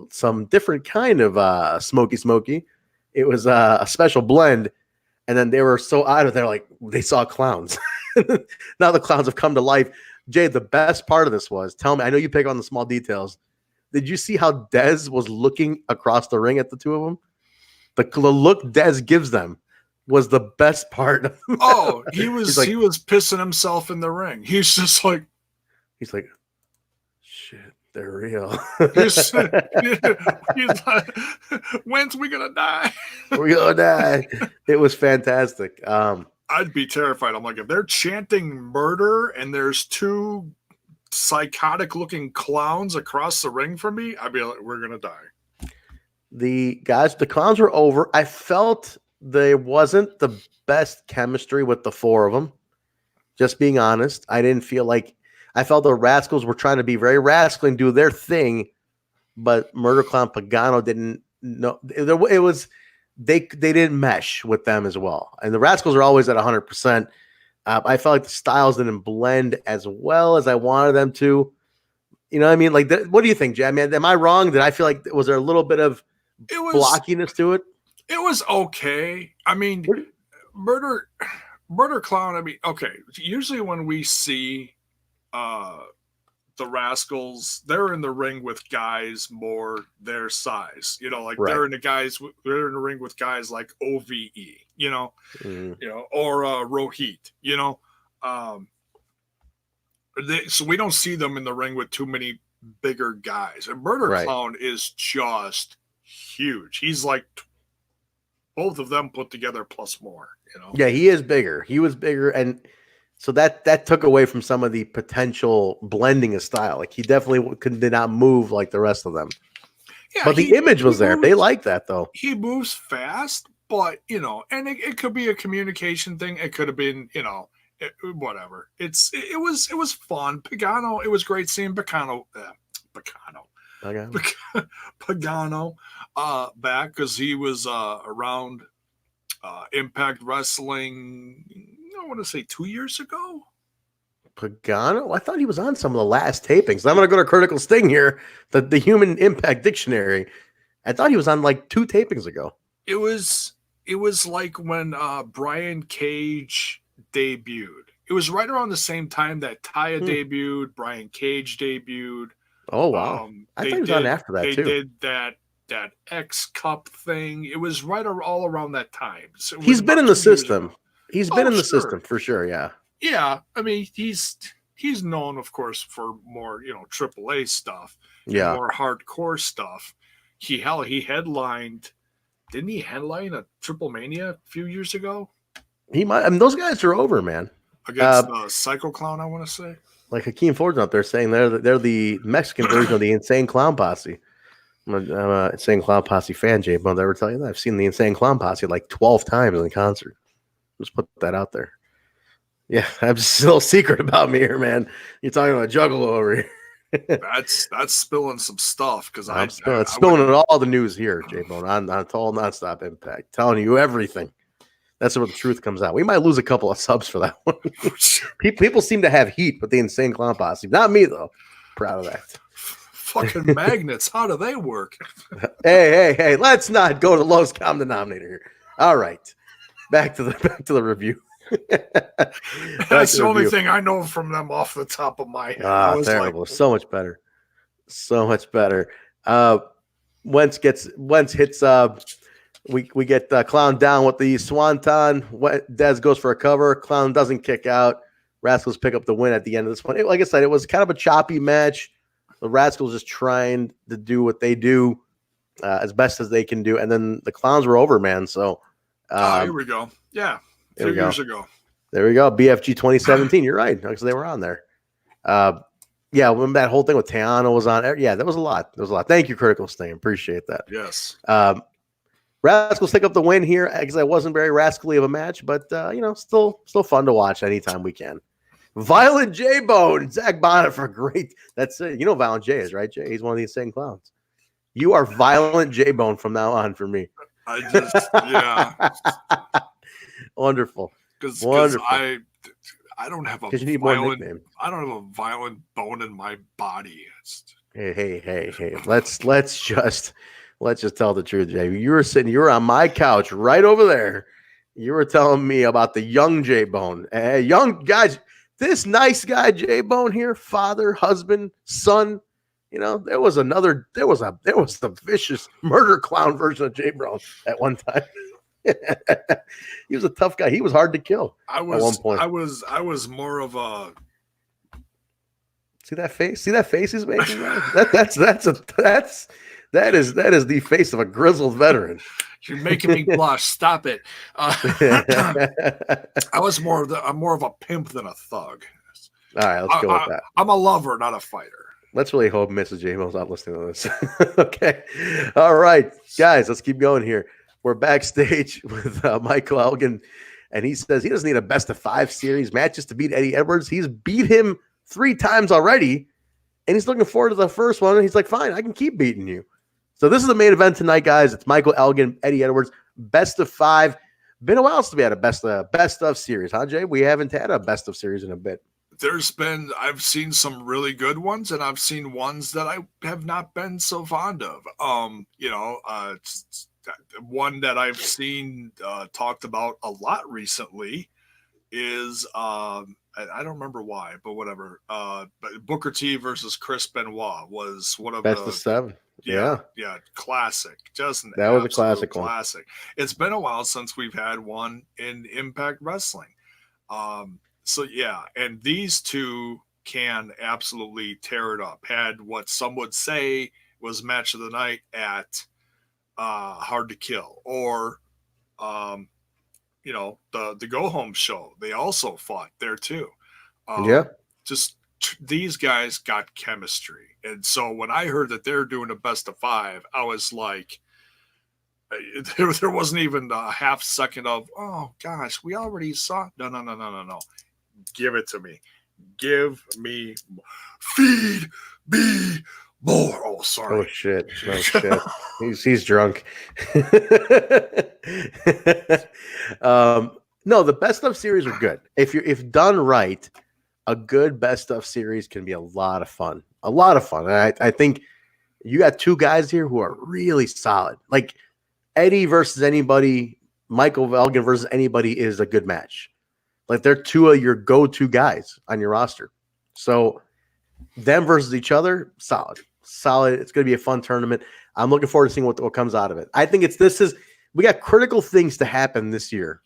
different kind of smoky. It was a special blend. And then they were so out of there, like they saw clowns. Now the clowns have come to life. Jay, the best part of this was, tell me, I know you pick on the small details. Did you see how Dez was looking across the ring at the two of them? The look Dez gives them was the best part. Oh, he was pissing himself in the ring. He's just like, shit, they're real. he's like, when's we gonna die? We're gonna die. It was fantastic. I'd be terrified. I'm like, if they're chanting murder and there's two psychotic looking clowns across the ring from me, I'd be like, we're gonna die. The clowns were over. I felt there wasn't the best chemistry with the four of them. Just being honest, I felt the Rascals were trying to be very rascal and do their thing, but Murder Clown Pagano didn't know. It was they didn't mesh with them as well, and the Rascals are always at 100%. I felt like the styles didn't blend as well as I wanted them to. You know what I mean? Like, what do you think, Jay? I mean, am I wrong? Did I feel like was there a little bit of blockiness to it? It was okay. I mean, Murder Clown. I mean, okay. Usually when we see the Rascals, they're in the ring with guys more their size. You know, like they're in the ring with guys like OVE. You know, or Rohit. You know, so we don't see them in the ring with too many bigger guys. And Murder Clown is just huge. He's like both of them put together plus more. You know. Yeah, he is bigger. He was bigger, and so that took away from some of the potential blending of style. Like he definitely did not move like the rest of them. Yeah, but the image was there. They like that though. He moves fast, but and it could be a communication thing. It could have been, whatever. It was fun. Pagano. It was great seeing Pagano back because he was around Impact Wrestling. I want to say 2 years ago. Pagano? I thought he was on some of the last tapings. I'm going to go to Critical Sting here, the Human Impact Dictionary. I thought he was on like 2 tapings ago. It was like when Brian Cage debuted. It was right around the same time that Taya debuted, Brian Cage debuted. Oh, wow. I thought he was on after that, too. They did that X Cup thing. It was right all around that time. So he's been in the system. He's been in the system for sure, yeah. Yeah, I mean, he's known, of course, for more, AAA stuff. Yeah. More hardcore stuff. He headlined, didn't he headline a Triple Mania a few years ago? He might. I mean, those guys are over, man. Against the Psycho Clown, I want to say. Like Hakeem Ford's out there saying they're the Mexican version of the Insane Clown Posse. I'm a Insane Clown Posse fan, Jay. I'll never tell you that. I've seen the Insane Clown Posse like 12 times in concert. Just put that out there. Yeah, I'm just a little secret about me here, man. You're talking about Juggalo over here. That's spilling some stuff because I'm spilling all the news here, J-Bone, on Total Nonstop Impact, telling you everything. That's where the truth comes out. We might lose a couple of subs for that one. People seem to have heat with the Insane Clown Posse. Not me though. Proud of that. Fucking magnets. How do they work? Hey! Let's not go to the lowest common denominator here. All right, back to the review. That's the only thing I know from them off the top of my head. Terrible. Like, so much better. So much better. Wentz hits We get Clown down with the Swanton. Dez goes for a cover. Clown doesn't kick out. Rascals pick up the win at the end of this one. Like I said, it was kind of a choppy match. The Rascals just trying to do what they do as best as they can do. And then the Clowns were over, man. So here we go. Yeah. A few years ago. There we go. BFG 2017. You're right. Because they were on there. Yeah, when that whole thing with Tayana was on. Yeah, that was a lot. Thank you, Critical Sting. Appreciate that. Yes. Rascals pick up the win here because it wasn't very rascally of a match, but still fun to watch anytime we can. Violent J-Bone, Zach Bonnet for great. That's it. You know Violent J is, right, Jay? He's one of these same clowns. You are Violent J-Bone from now on for me. Yeah. Wonderful. Because I don't have a you need more nickname. I don't have a violent bone in my body. Hey. Let's just tell the truth, Jay. You were on my couch right over there. You were telling me about the young J-Bone. Young guys, this nice guy J-Bone here, father, husband, son. There was the vicious murder clown version of J-Bone at one time. He was a tough guy. He was hard to kill. At one point. I was more of a. See that face? See that face he's making? That is the face of a grizzled veteran. You're making me blush. Stop it. I'm more of a pimp than a thug. All right, let's go with that. I'm a lover, not a fighter. Let's really hope Mrs. J-Mo's not listening to this. Okay. All right, guys, let's keep going here. We're backstage with Michael Elgin, and he says he doesn't need a best-of-5 series matches to beat Eddie Edwards. He's beat him 3 times already, and he's looking forward to the first one, and he's like, fine, I can keep beating you. So this is the main event tonight, guys. It's Michael Elgin, Eddie Edwards, best-of-5. Been a while since we had a best-of series, huh, Jay? We haven't had a best-of series in a bit. I've seen some really good ones, and I've seen ones that I have not been so fond of. One that I've seen talked about a lot recently is I don't remember why, but whatever. But Booker T versus Chris Benoit was one of best of 7. Yeah, classic. Just that was a classic. It's been a while since we've had one in Impact Wrestling. So yeah, and these two can absolutely tear it up. Had what some would say was match of the night at Hard to Kill, or the Go Home show. They also fought there too. These guys got chemistry, and so when I heard that they're doing a best of 5, I was like, there wasn't even a half second of, oh gosh, we already saw. No. Give it to me. Give me more. Feed me more. Oh, sorry. Oh shit. He's drunk. No, the best of series are good. If done right, a good best of series can be a lot of fun. And I think you got 2 guys here who are really solid. Like Eddie versus anybody, Michael Elgin versus anybody is a good match. Like they're 2 of your go-to guys on your roster. So them versus each other, solid. It's going to be a fun tournament. I'm looking forward to seeing what comes out of it. I think we got critical things to happen this year.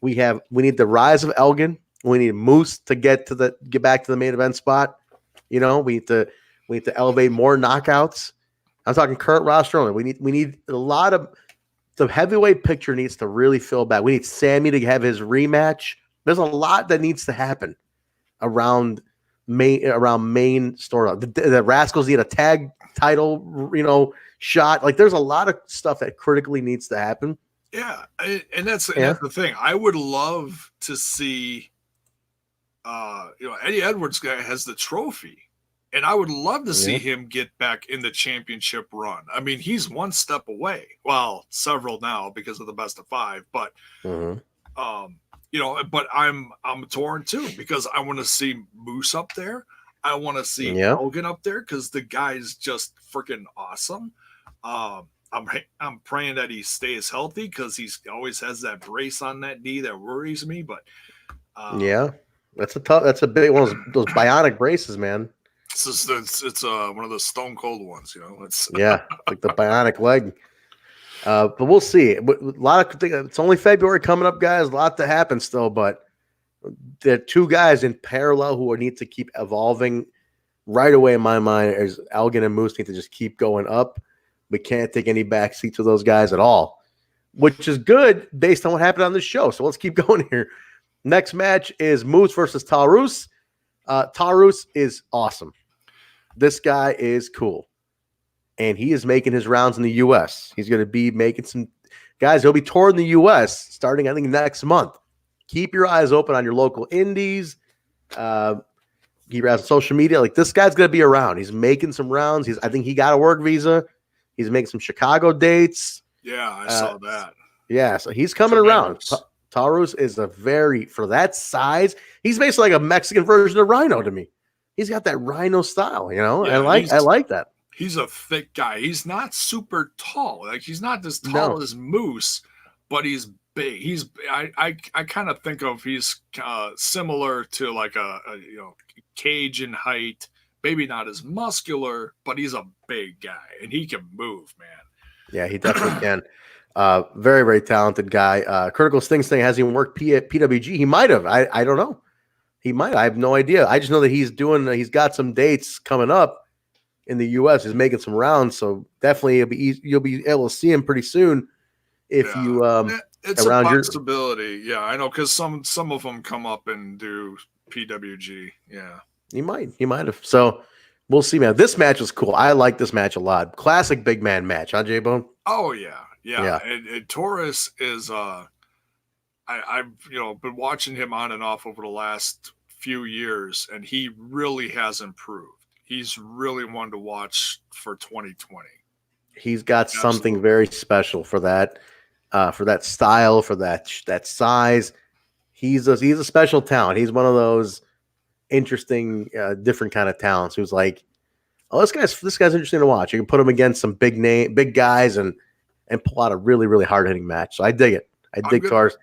We need the rise of Elgin. We need Moose to get back to the main event spot. We need to elevate more knockouts. I'm talking current roster only. We need a lot of the heavyweight picture needs to really fill back. We need Sammy to have his rematch. There's a lot that needs to happen around main story. The Rascals need a tag title, shot. Like there's a lot of stuff that critically needs to happen. Yeah, and that's the thing. I would love to see, Eddie Edwards guy has the trophy, and I would love to see him get back in the championship run. I mean, he's one step away. Well, several now because of the best of 5, but but I'm torn too because I want to see Moose up there. I want to see Hogan up there because the guy's just freaking awesome. I'm praying that he stays healthy because he always has that brace on that knee that worries me. But that's a big one of those bionic braces, man. It's one of the stone cold ones, It's like the bionic leg. But we'll see. A lot of it's only February coming up, guys. A lot to happen still, but there are two guys in parallel who need to keep evolving right away in my mind. Is Elgin and Moose need to just keep going up. We can't take any backseat to those guys at all, which is good based on what happened on this show. So let's keep going here. Next match is Moose versus Taurus. Taurus is awesome. This guy is cool. And he is making his rounds in the U.S. He's going to be making some guys. He'll be touring the U.S. starting, I think, next month. Keep your eyes open on your local indies. Keep your eyes on social media. Like, this guy's going to be around. He's making some rounds. I think he got a work visa. He's making some Chicago dates. Yeah, I saw that. Yeah, so he's coming around. Taurus is for that size, he's basically like a Mexican version of Rhino to me. He's got that Rhino style, Yeah, I like that. He's a thick guy. He's not super tall. Like, he's not as tall as Moose, but he's big. I kind of think of he's similar to like a Cage in height. Maybe not as muscular, but he's a big guy and he can move, man. Yeah, he definitely can. Very, very talented guy. Critical Sting has he worked at PWG? He might have. I don't know. He might. I have no idea. I just know that he's got some dates coming up in the U.S. He's making some rounds, so definitely you'll be able to see him pretty soon if you it's around a possibility. Yeah, I know, because some of them come up and do PWG. Yeah. He might have. So we'll see, man. This match was cool. I like this match a lot. Classic big man match, huh, J-Bone? Oh, yeah. And Taurus is I've been watching him on and off over the last few years, and he really has improved. He's really one to watch for 2020. He's got something very special for that style, for that size. He's a special talent. He's one of those interesting, different kind of talents who's like, oh, this guy's interesting to watch. You can put him against some big guys and pull out a really, really hard hitting match. So I dig it. I dig Taurus.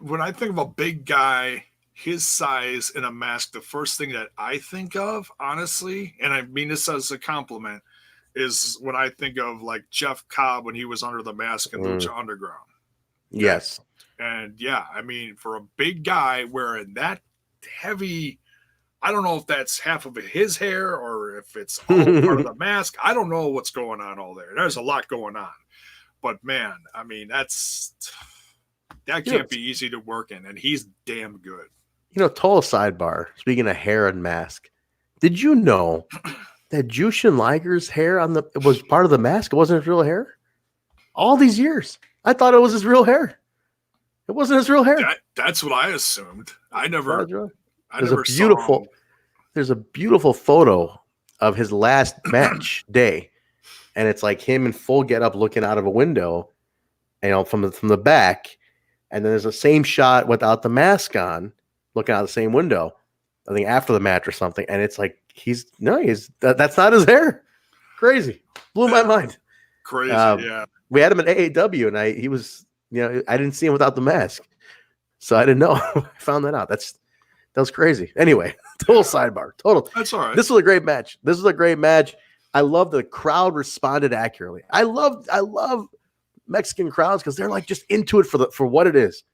When I think of a big guy, his size in a mask, the first thing that I think of, honestly, and I mean this as a compliment, is when I think of like Jeff Cobb when he was under the mask in Lucha Underground. Yes. And yeah, I mean, for a big guy wearing that heavy, I don't know if that's half of his hair or if it's all part of the mask. I don't know what's going on all there. There's a lot going on. But man, I mean, that can't be easy to work in, and he's damn good. Total sidebar. Speaking of hair and mask, did you know that Jushin Liger's hair was part of the mask? It wasn't his real hair. All these years, I thought it was his real hair. It wasn't his real hair. That's what I assumed. There's a beautiful photo of his last match day, and it's like him in full getup looking out of a window, from the back, and then there's the same shot without the mask on, looking out the same window. I think after the match or something, and it's like that's not his hair. Crazy, blew my mind. Crazy, yeah. We had him at AAW, and he was, I didn't see him without the mask, so I didn't know. I found that out. That was crazy. Anyway, total sidebar. Total. That's all right. This was a great match. I love the crowd responded accurately. I love Mexican crowds because they're like just into it for what it is.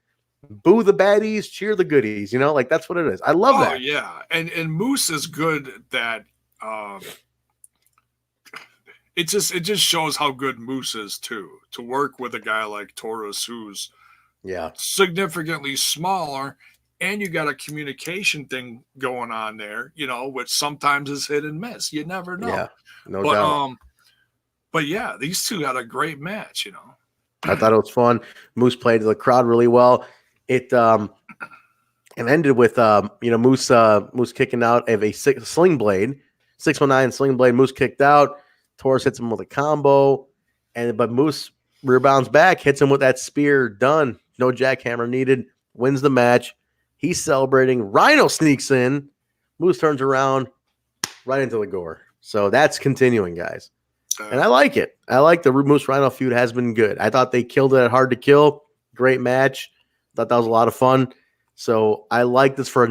Boo the baddies, cheer the goodies. Like that's what it is. I love that. Oh yeah, and Moose is good that. It just shows how good Moose is too. To work with a guy like Taurus, who's significantly smaller, and you got a communication thing going on there, which sometimes is hit and miss. You never know. Yeah, no doubt. But yeah, these two had a great match. I thought it was fun. Moose played to the crowd really well. It ended with Moose kicking out of a sling blade, 619 sling blade. Moose kicked out. Taurus hits him with a combo, but Moose rebounds back, hits him with that spear. Done. No jackhammer needed. Wins the match. He's celebrating. Rhino sneaks in. Moose turns around right into the gore. So that's continuing, guys. And I like it. I like the Moose Rhino feud has been good. I thought they killed it at Hard to Kill. Great match. Thought that was a lot of fun. So I like this for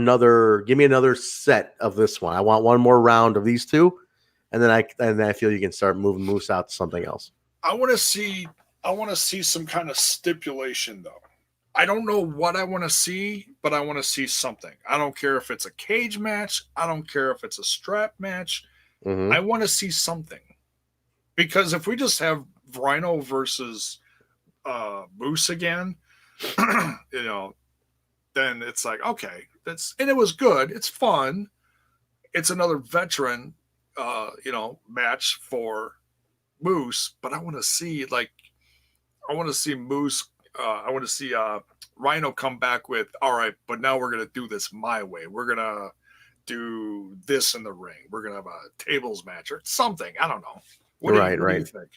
give me another set of this one. I want one more round of these two. And then I feel you can start moving Moose out to something else. I want to see I want to see some kind of stipulation, though. I don't know what I want to see, but I want to see something. I don't care if it's a cage match. I don't care if it's a strap match. I want to see something. Because if we just have Rhino versus Moose again, you know, then it's like, okay, and it was good. It's fun. It's another veteran, you know, match for Moose, but I want to see Moose. I want to see Rhino come back with, all right, but now we're gonna do this my way. We're gonna do this in the ring. We're gonna have a tables match or something. I don't know. What do you think?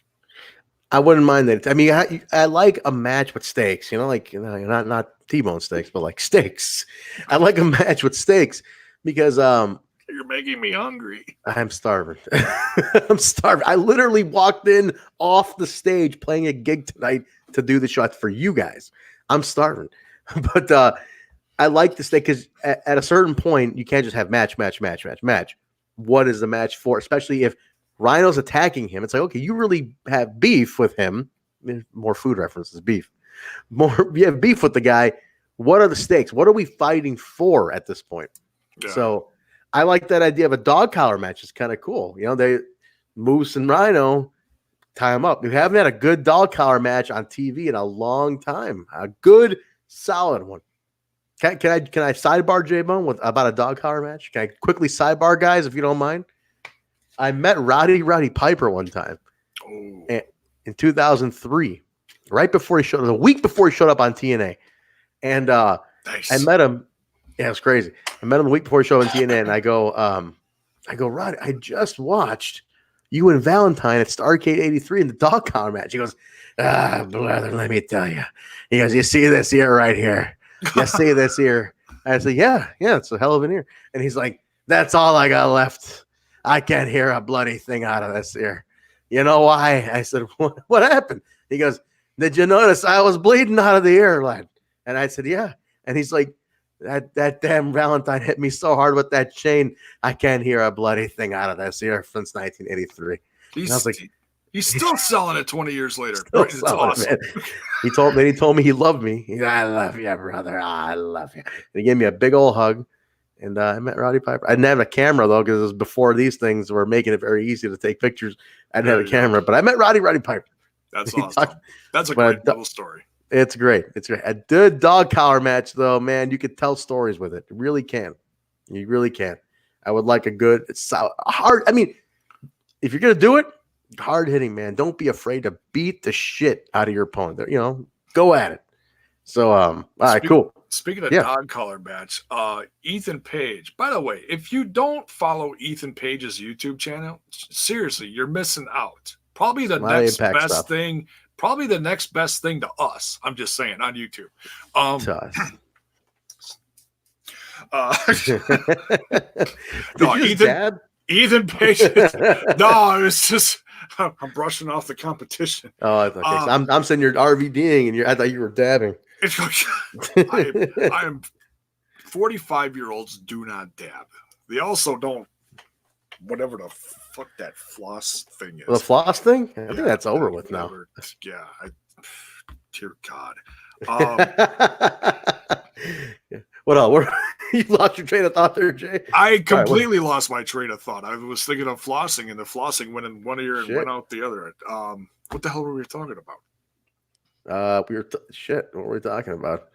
I wouldn't mind that. I mean, I like a match with stakes. You know, like, you know, not T-bone steaks, but like stakes. I like a match with stakes because you're making me hungry. I'm starving. I'm starving. I literally walked in off the stage playing a gig tonight to do the shot for you guys. I'm starving. But I like the stake because at a certain point, you can't just have match. What is the match for? Especially if Rhino's attacking him. It's like, okay, you really have beef with him. I mean, more food references, beef. You have beef with the guy. What are the stakes? What are we fighting for at this point? Yeah. So I like that idea of a dog collar match. It's kind of cool. You know, Moose and Rhino tie them up. We haven't had a good dog collar match on TV in a long time. A good, solid one. Can I sidebar Jaybone about a dog collar match? Can I quickly sidebar, guys, if you don't mind? I met Roddy Piper one time in 2003, right before a week before he showed up on TNA. And nice. I met him. Yeah, it was crazy. I met him the week before he showed up on TNA, and I go, Roddy, I just watched you and Valentine at Starrcade 83 in the dog collar match. He goes, brother, let me tell you. He goes, you see this ear right here? You see this ear? I said, yeah, it's a hell of an ear. And he's like, that's all I got left. I can't hear a bloody thing out of this ear. You know why? I said, what happened? He goes, did you notice I was bleeding out of the ear, lad? And I said, yeah. And he's like, that damn Valentine hit me so hard with that chain. I can't hear a bloody thing out of this ear since 1983. And I was like, he's still selling it 20 years later. It's awesome. He told me he loved me. He said, I love you, brother. I love you. And he gave me a big old hug. And I met Roddy Piper. I didn't have a camera, though, because it was before these things were making it very easy to take pictures. I didn't have a camera, but I met Roddy Piper. That's awesome. That's a great little story. It's great. It's great. A good dog collar match, though, man. You could tell stories with it. You really can. You really can. I would like a good, it's hard. I mean, if you're going to do it, hard hitting, man. Don't be afraid to beat the shit out of your opponent. You know, go at it. So, all right, cool. Speaking of dog collar match, Ethan Page. By the way, if you don't follow Ethan Page's YouTube channel, seriously, you're missing out. Probably the next best thing. Probably the next best thing to us. I'm just saying on YouTube. No, Ethan Page. No, it's just I'm brushing off the competition. Oh, okay. So I'm saying you're RVDing, and I thought you were dabbing. I am 45-year-olds do not dab. They also don't, whatever the fuck that floss thing is. The floss thing? I think that's over with now. Yeah. Dear God. What else? You lost your train of thought there, Jay? I completely lost my train of thought. I was thinking of flossing, and the flossing went in one ear and went out the other. What the hell were we talking about? What were we talking about?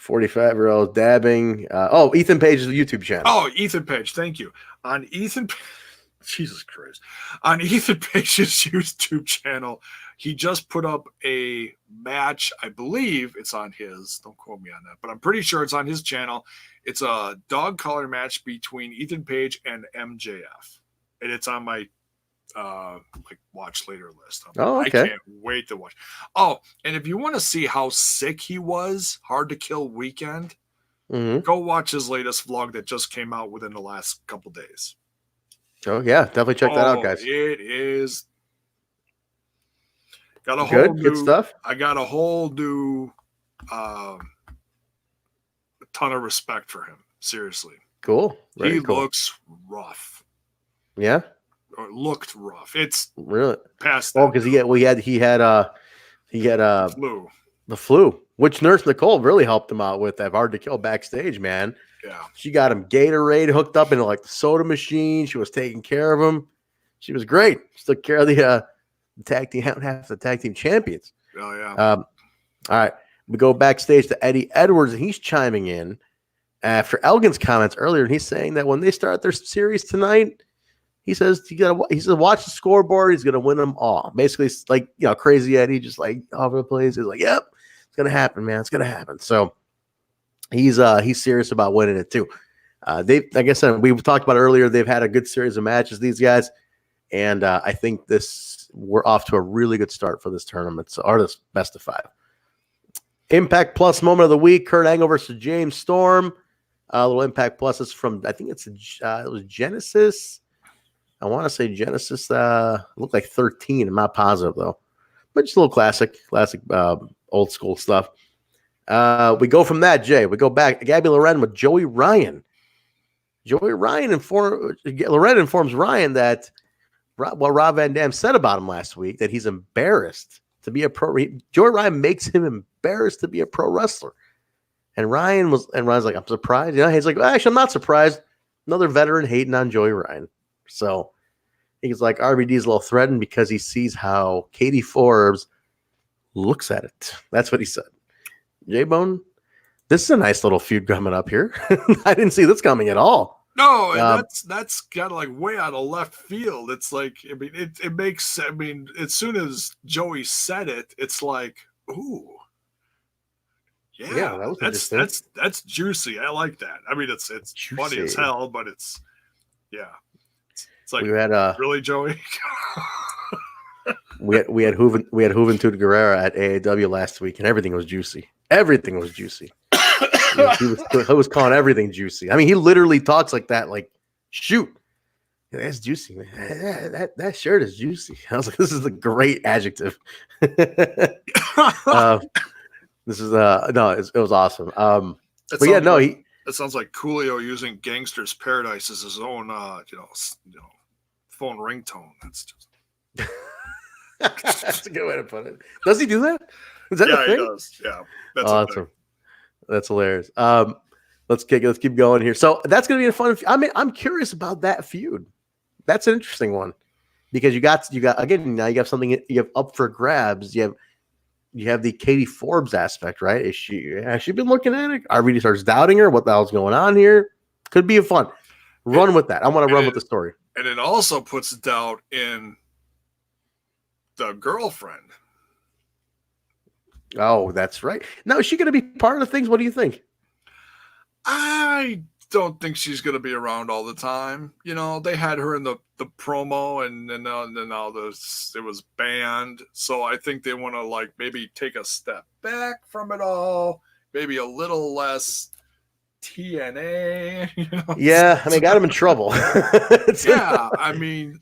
45-year-old dabbing. Ethan Page's YouTube channel. Oh, Ethan Page. Thank you. On Ethan Jesus Christ. On Ethan Page's YouTube channel, he just put up a match. I believe it's on his. Don't quote me on that, but I'm pretty sure it's on his channel. It's a dog collar match between Ethan Page and MJF. And it's on my watch later list. I can't wait to watch. Oh, and if you want to see how sick he was, Hard to Kill Weekend, go watch his latest vlog that just came out within the last couple days. Oh yeah, definitely check that out, guys. It is got a good, whole new good stuff. I got a whole new ton of respect for him. Seriously. Cool. He looks rough. Yeah. Or looked rough. It's really past. Oh, because he had He had flu. The flu, which Nurse Nicole really helped him out with that hard to kill backstage, man. Yeah. She got him Gatorade hooked up into like the soda machine. She was taking care of him. She was great. She took care of the tag team, half the tag team champions. Oh, yeah. All right. We go backstage to Eddie Edwards, and he's chiming in after Elgin's comments earlier, and he's saying that when they start their series tonight, he says watch the scoreboard. He's gonna win them all. Basically, it's like Crazy Eddie, just like all over the place. He's like, "Yep, it's gonna happen, man. It's gonna happen." So he's serious about winning it too. They, like I said, we talked about earlier. They've had a good series of matches, these guys, and I think we're off to a really good start for this tournament. So, or this best of 5. Impact Plus moment of the week: Kurt Angle versus James Storm. A little Impact Plus is from, I think it was Genesis. I want to say Genesis. Looked like 13. I'm not positive though, but just a little classic, old school stuff. We go from that, Jay. We go back. Gabby Loren with Joey Ryan. Loren informs Ryan that what Rob Van Dam said about him last week, that he's embarrassed to be a pro. Joey Ryan makes him embarrassed to be a pro wrestler. And Ryan's like, I'm surprised. He's like, well, actually, I'm not surprised. Another veteran hating on Joey Ryan. So he's like, RVD's a little threatened because he sees how Katie Forbes looks at it. That's what he said. J-Bone, this is a nice little feud coming up here. I didn't see this coming at all. No, that's kind of like way out of left field. It's like, I mean, it makes, I mean, as soon as Joey said it, it's like, ooh. Yeah, that's juicy. I like that. I mean, it's juicy. Funny as hell, but it's like, we had really, Joey. we had Juventud Guerrera at AAW last week, and everything was juicy. Everything was juicy. He was calling everything juicy. I mean, he literally talks like that. Like, shoot, that's juicy, man. That shirt is juicy. I was like, this is a great adjective. This is it was awesome. But yeah, no, it sounds like Coolio using Gangster's Paradise as his own, phone ringtone. That's just that's a good way to put it. Does he do that? Is that a thing? He does. Yeah, that's awesome. That's hilarious. Let's keep going here. So that's gonna be a fun. I mean, I'm curious about that feud. That's an interesting one because you got again now you have something you have up for grabs. You have the Katie Forbes aspect, right? Has she been looking at it? RVD starts doubting her. What the hell's going on here? Could be a fun. Run with that. I want to run with the story. And it also puts doubt in the girlfriend. Oh, that's right. Now, is she going to be part of things? What do you think? I don't think she's going to be around all the time. They had her in the promo, and then all this, it was banned. So I think they want to like maybe take a step back from it all, maybe a little less TNA. Yeah, I mean, got him in trouble. Yeah, I mean,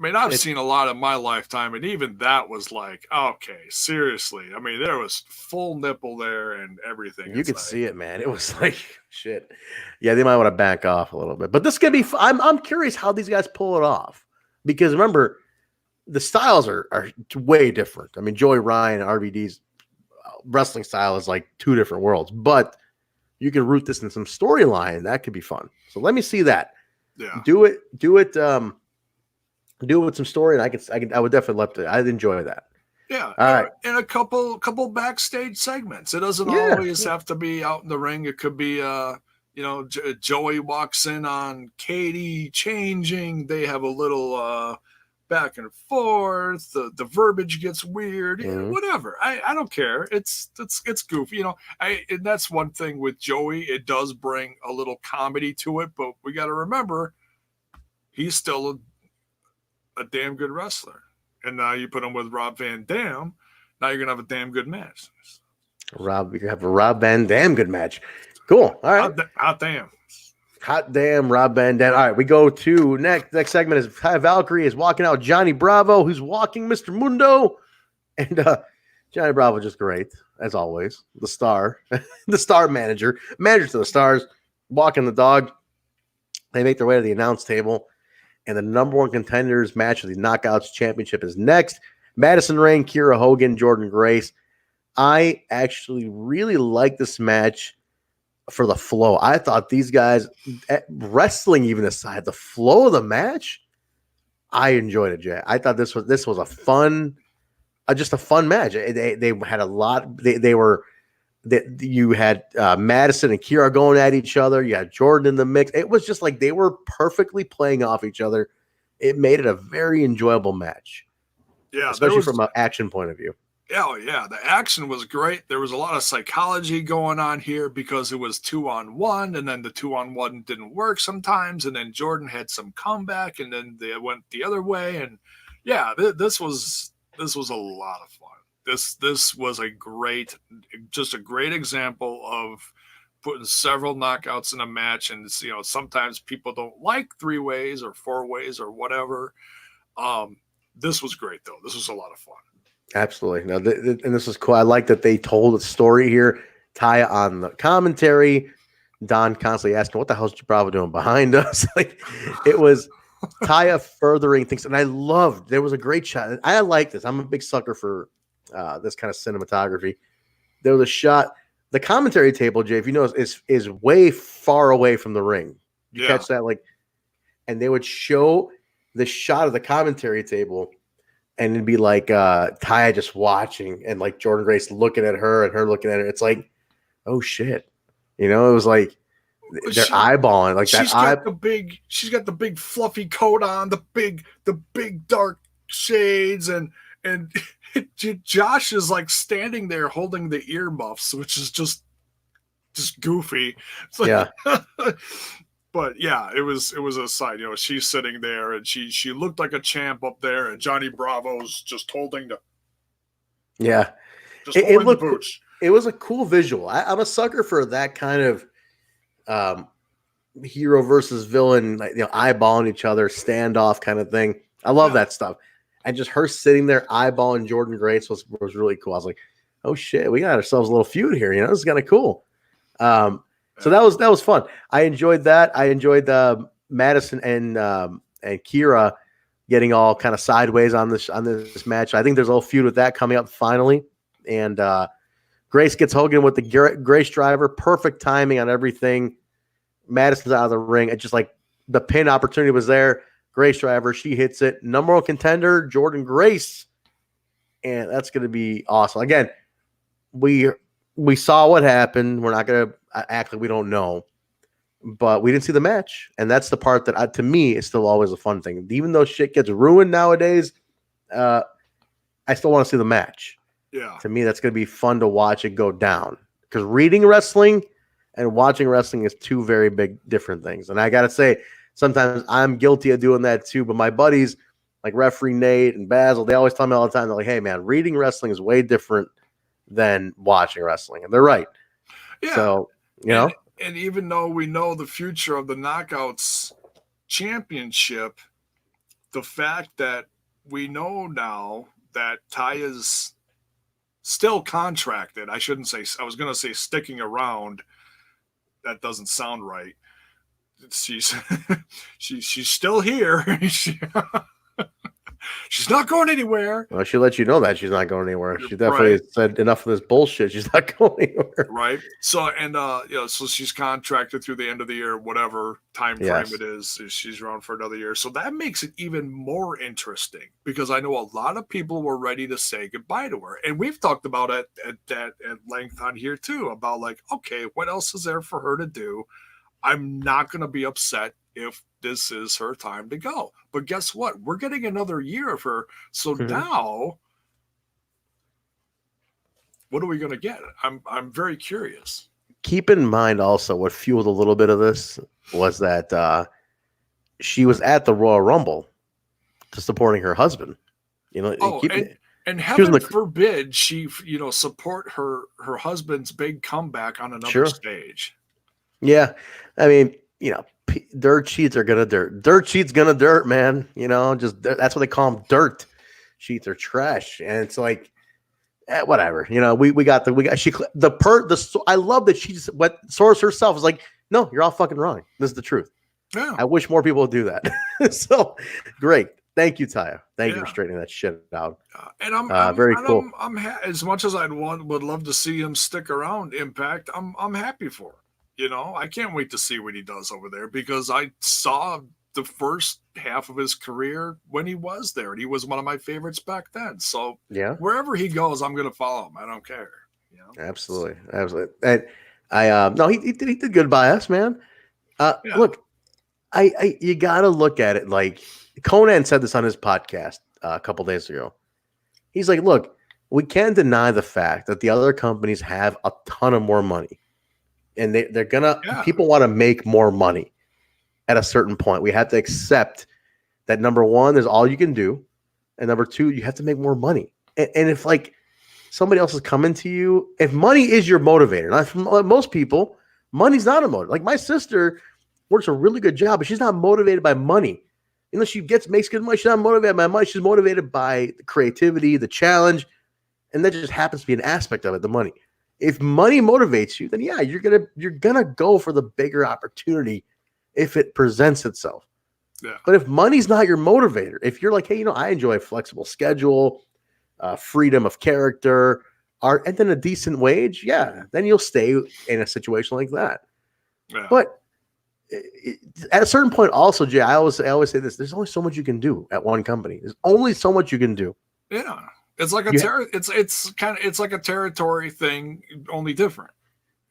I've seen a lot in my lifetime, and even that was like, okay, seriously. I mean, there was full nipple there and everything. You could see it, man. It was like, shit. Yeah, they might want to back off a little bit. But this could be I'm curious how these guys pull it off. Because remember, the styles are way different. I mean, Joey Ryan and RVD's wrestling style is like two different worlds. But you can root this in some storyline. That could be fun. So let me see that. Yeah. Do it with some story, and I would definitely love to. I'd enjoy that. Yeah. All right. And a couple backstage segments. It doesn't always have to be out in the ring. It could be, Joey walks in on Katie changing. They have a little back and forth. The verbiage gets weird. Mm-hmm. Whatever. I don't care. It's goofy. And that's one thing with Joey. It does bring a little comedy to it, but we got to remember he's still a damn good wrestler. And now you put him with Rob Van Dam, now you're gonna have a damn good match. You're gonna have a Rob Van Dam good match. Cool. All right. Hot damn Rob Van Dam. All right, we go to next segment is Taya Valkyrie is walking out Johnny Bravo, who's walking Mr. Mundo. And Johnny Bravo just great, as always. The star, the star manager to the stars, walking the dog. They make their way to the announce table. And the number one contenders match of the Knockouts Championship is next. Madison, Rayne, Kiera, Hogan, Jordynne Grace. I actually really like this match for the flow. I thought these guys, wrestling even aside, the flow of the match, I enjoyed it, Jay. I thought this was a fun, just a fun match. They had a lot. You had Madison and Kiera going at each other. You had Jordynne in the mix. It was just like they were perfectly playing off each other. It made it a very enjoyable match. Yeah, especially from an action point of view. Oh, yeah. The action was great. There was a lot of psychology going on here because it was 2-on-1, and then the 2-on-1 didn't work sometimes, and then Jordynne had some comeback, and then they went the other way. And yeah, this was a lot of fun. This was just a great example of putting several knockouts in a match. And sometimes people don't like 3-ways or 4-ways or whatever. This was great though. This was a lot of fun. Absolutely. No, and this is cool. I like that they told a story here. Taya on the commentary, Don constantly asking, "What the hell's Bravo doing behind us?" Like it was Taya furthering things, and I loved. There was a great shot. I like this. I'm a big sucker for this kind of cinematography. There was a shot. The commentary table, Jay, if you notice, is way far away from the ring. You catch that? And they would show the shot of the commentary table. And it'd be like Taya just watching and like Jordynne Grace looking at her and her looking at her. It's like, oh shit. It was like they're eyeballing like that. She's got the big fluffy coat on, the big dark shades, and Josh is like standing there holding the earmuffs, which is just goofy. It's like, yeah. But yeah, it was a sight. She's sitting there and she looked like a champ up there, and Johnny Bravo's just holding the it looked boots. It was a cool visual. I'm a sucker for that kind of hero versus villain, like eyeballing each other, standoff kind of thing. I love that stuff. And just her sitting there eyeballing Jordynne Grace was really cool. I was like, oh shit, we got ourselves a little feud here. This is kind of cool. So that was fun. I enjoyed that. I enjoyed Madison and Kiera getting all kind of sideways on this match. I think there's a little feud with that coming up finally. And Grace gets Hogan with the Grace driver. Perfect timing on everything. Madison's out of the ring. It's just like the pin opportunity was there. Grace driver, she hits it. Number 1 contender, Jordynne Grace. And that's going to be awesome. Again, we saw what happened. We're not going to act like we don't know, but we didn't see the match. And that's the part that to me is still always a fun thing. Even though shit gets ruined nowadays, I still want to see the match. Yeah. To me, that's going to be fun to watch it go down, because reading wrestling and watching wrestling is two very big different things. And I got to say, sometimes I'm guilty of doing that too, but my buddies like referee Nate and Basil, they always tell me all the time, they're like, hey man, reading wrestling is way different than watching wrestling. And they're right. Yeah. So, and even though we know the future of the Knockouts Championship, the fact that we know now that Taya's still contracted, I was going to say sticking around. That doesn't sound right. She's still here. She's not going anywhere. Well, she let you know that she's not going anywhere. She definitely said enough of this bullshit. She's not going anywhere. Right. So, and so she's contracted through the end of the year, whatever time frame it is. She's around for another year. So that makes it even more interesting, because I know a lot of people were ready to say goodbye to her. And we've talked about it at length on here too, about like, okay, what else is there for her to do? I'm not going to be upset if this is her time to go. But guess what? We're getting another year of her. So now, what are we going to get? I'm very curious. Keep in mind also what fueled a little bit of this was that she was at the Royal Rumble to supporting her husband. And heaven forbid she, support her husband's big comeback on another stage. Yeah. I mean, dirt sheets are gonna dirt. Dirt sheets gonna dirt, man. Just that's what they call them. Dirt sheets are trash, and it's like, whatever. I love that she just source herself is like, no, you're all fucking wrong. This is the truth. Yeah. I wish more people would do that. So great. Thank you, Taya. Thank you for straightening that shit out. And I'm very cool. As much as would love to see him stick around Impact. I'm happy for him. You know, I can't wait to see what he does over there because I saw the first half of his career when he was there, and he was one of my favorites back then. So yeah, wherever he goes, I'm going to follow him. I don't care. You know? Absolutely. And no, he did good by us, man. Look, you got to look at it like Conan said this on his podcast a couple days ago. He's like, look, we can't deny the fact that the other companies have a ton of more money, and they're gonna. People want to make more money. At a certain point, we have to accept that number one, there's all you can do, and number two, you have to make more money. And if like somebody else is coming to you, if money is your motivator, not for most people, money's not a motivator. Like my sister works a really good job, but she's not motivated by money. Unless she makes good money, she's not motivated by money. She's motivated by the creativity, the challenge, and that just happens to be an aspect of it, the money. If money motivates you, then yeah, you're gonna go for the bigger opportunity if it presents itself. Yeah. But if money's not your motivator, if you're like, hey, I enjoy a flexible schedule, freedom of character, art, and then a decent wage, then you'll stay in a situation like that. Yeah. But at a certain point, also, Jay, I always say this: there's only so much you can do at one company. There's only so much you can do. Yeah, it's like it's like a territory thing, only different.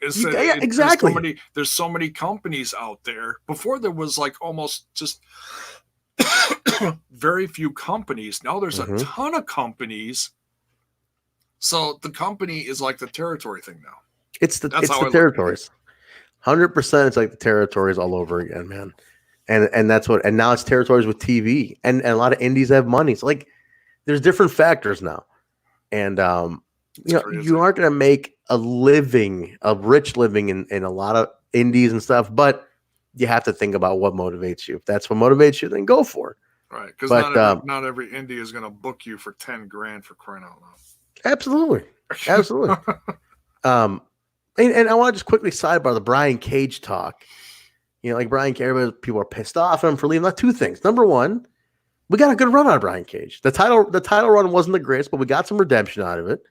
Exactly. There's so many companies out there. Before there was like almost just very few companies. Now there's a ton of companies. So the company is like the territory thing now. It's the territories. 100%. It's like the territories all over again, man. And that's what. And now it's territories with TV, and a lot of indies have money. So like, there's different factors now, and you aren't going to make a rich living in a lot of indies and stuff, but you have to think about what motivates you. If that's what motivates you, then go for it. Right. Because not every indie is going to book you for $10,000 for crying out loud. Absolutely. Absolutely. And I want to just quickly sidebar the Brian Cage talk. Like Brian Cage, people are pissed off at him for leaving. Not two things. Number one, we got a good run out of Brian Cage. The title run wasn't the greatest, but we got some redemption out of it.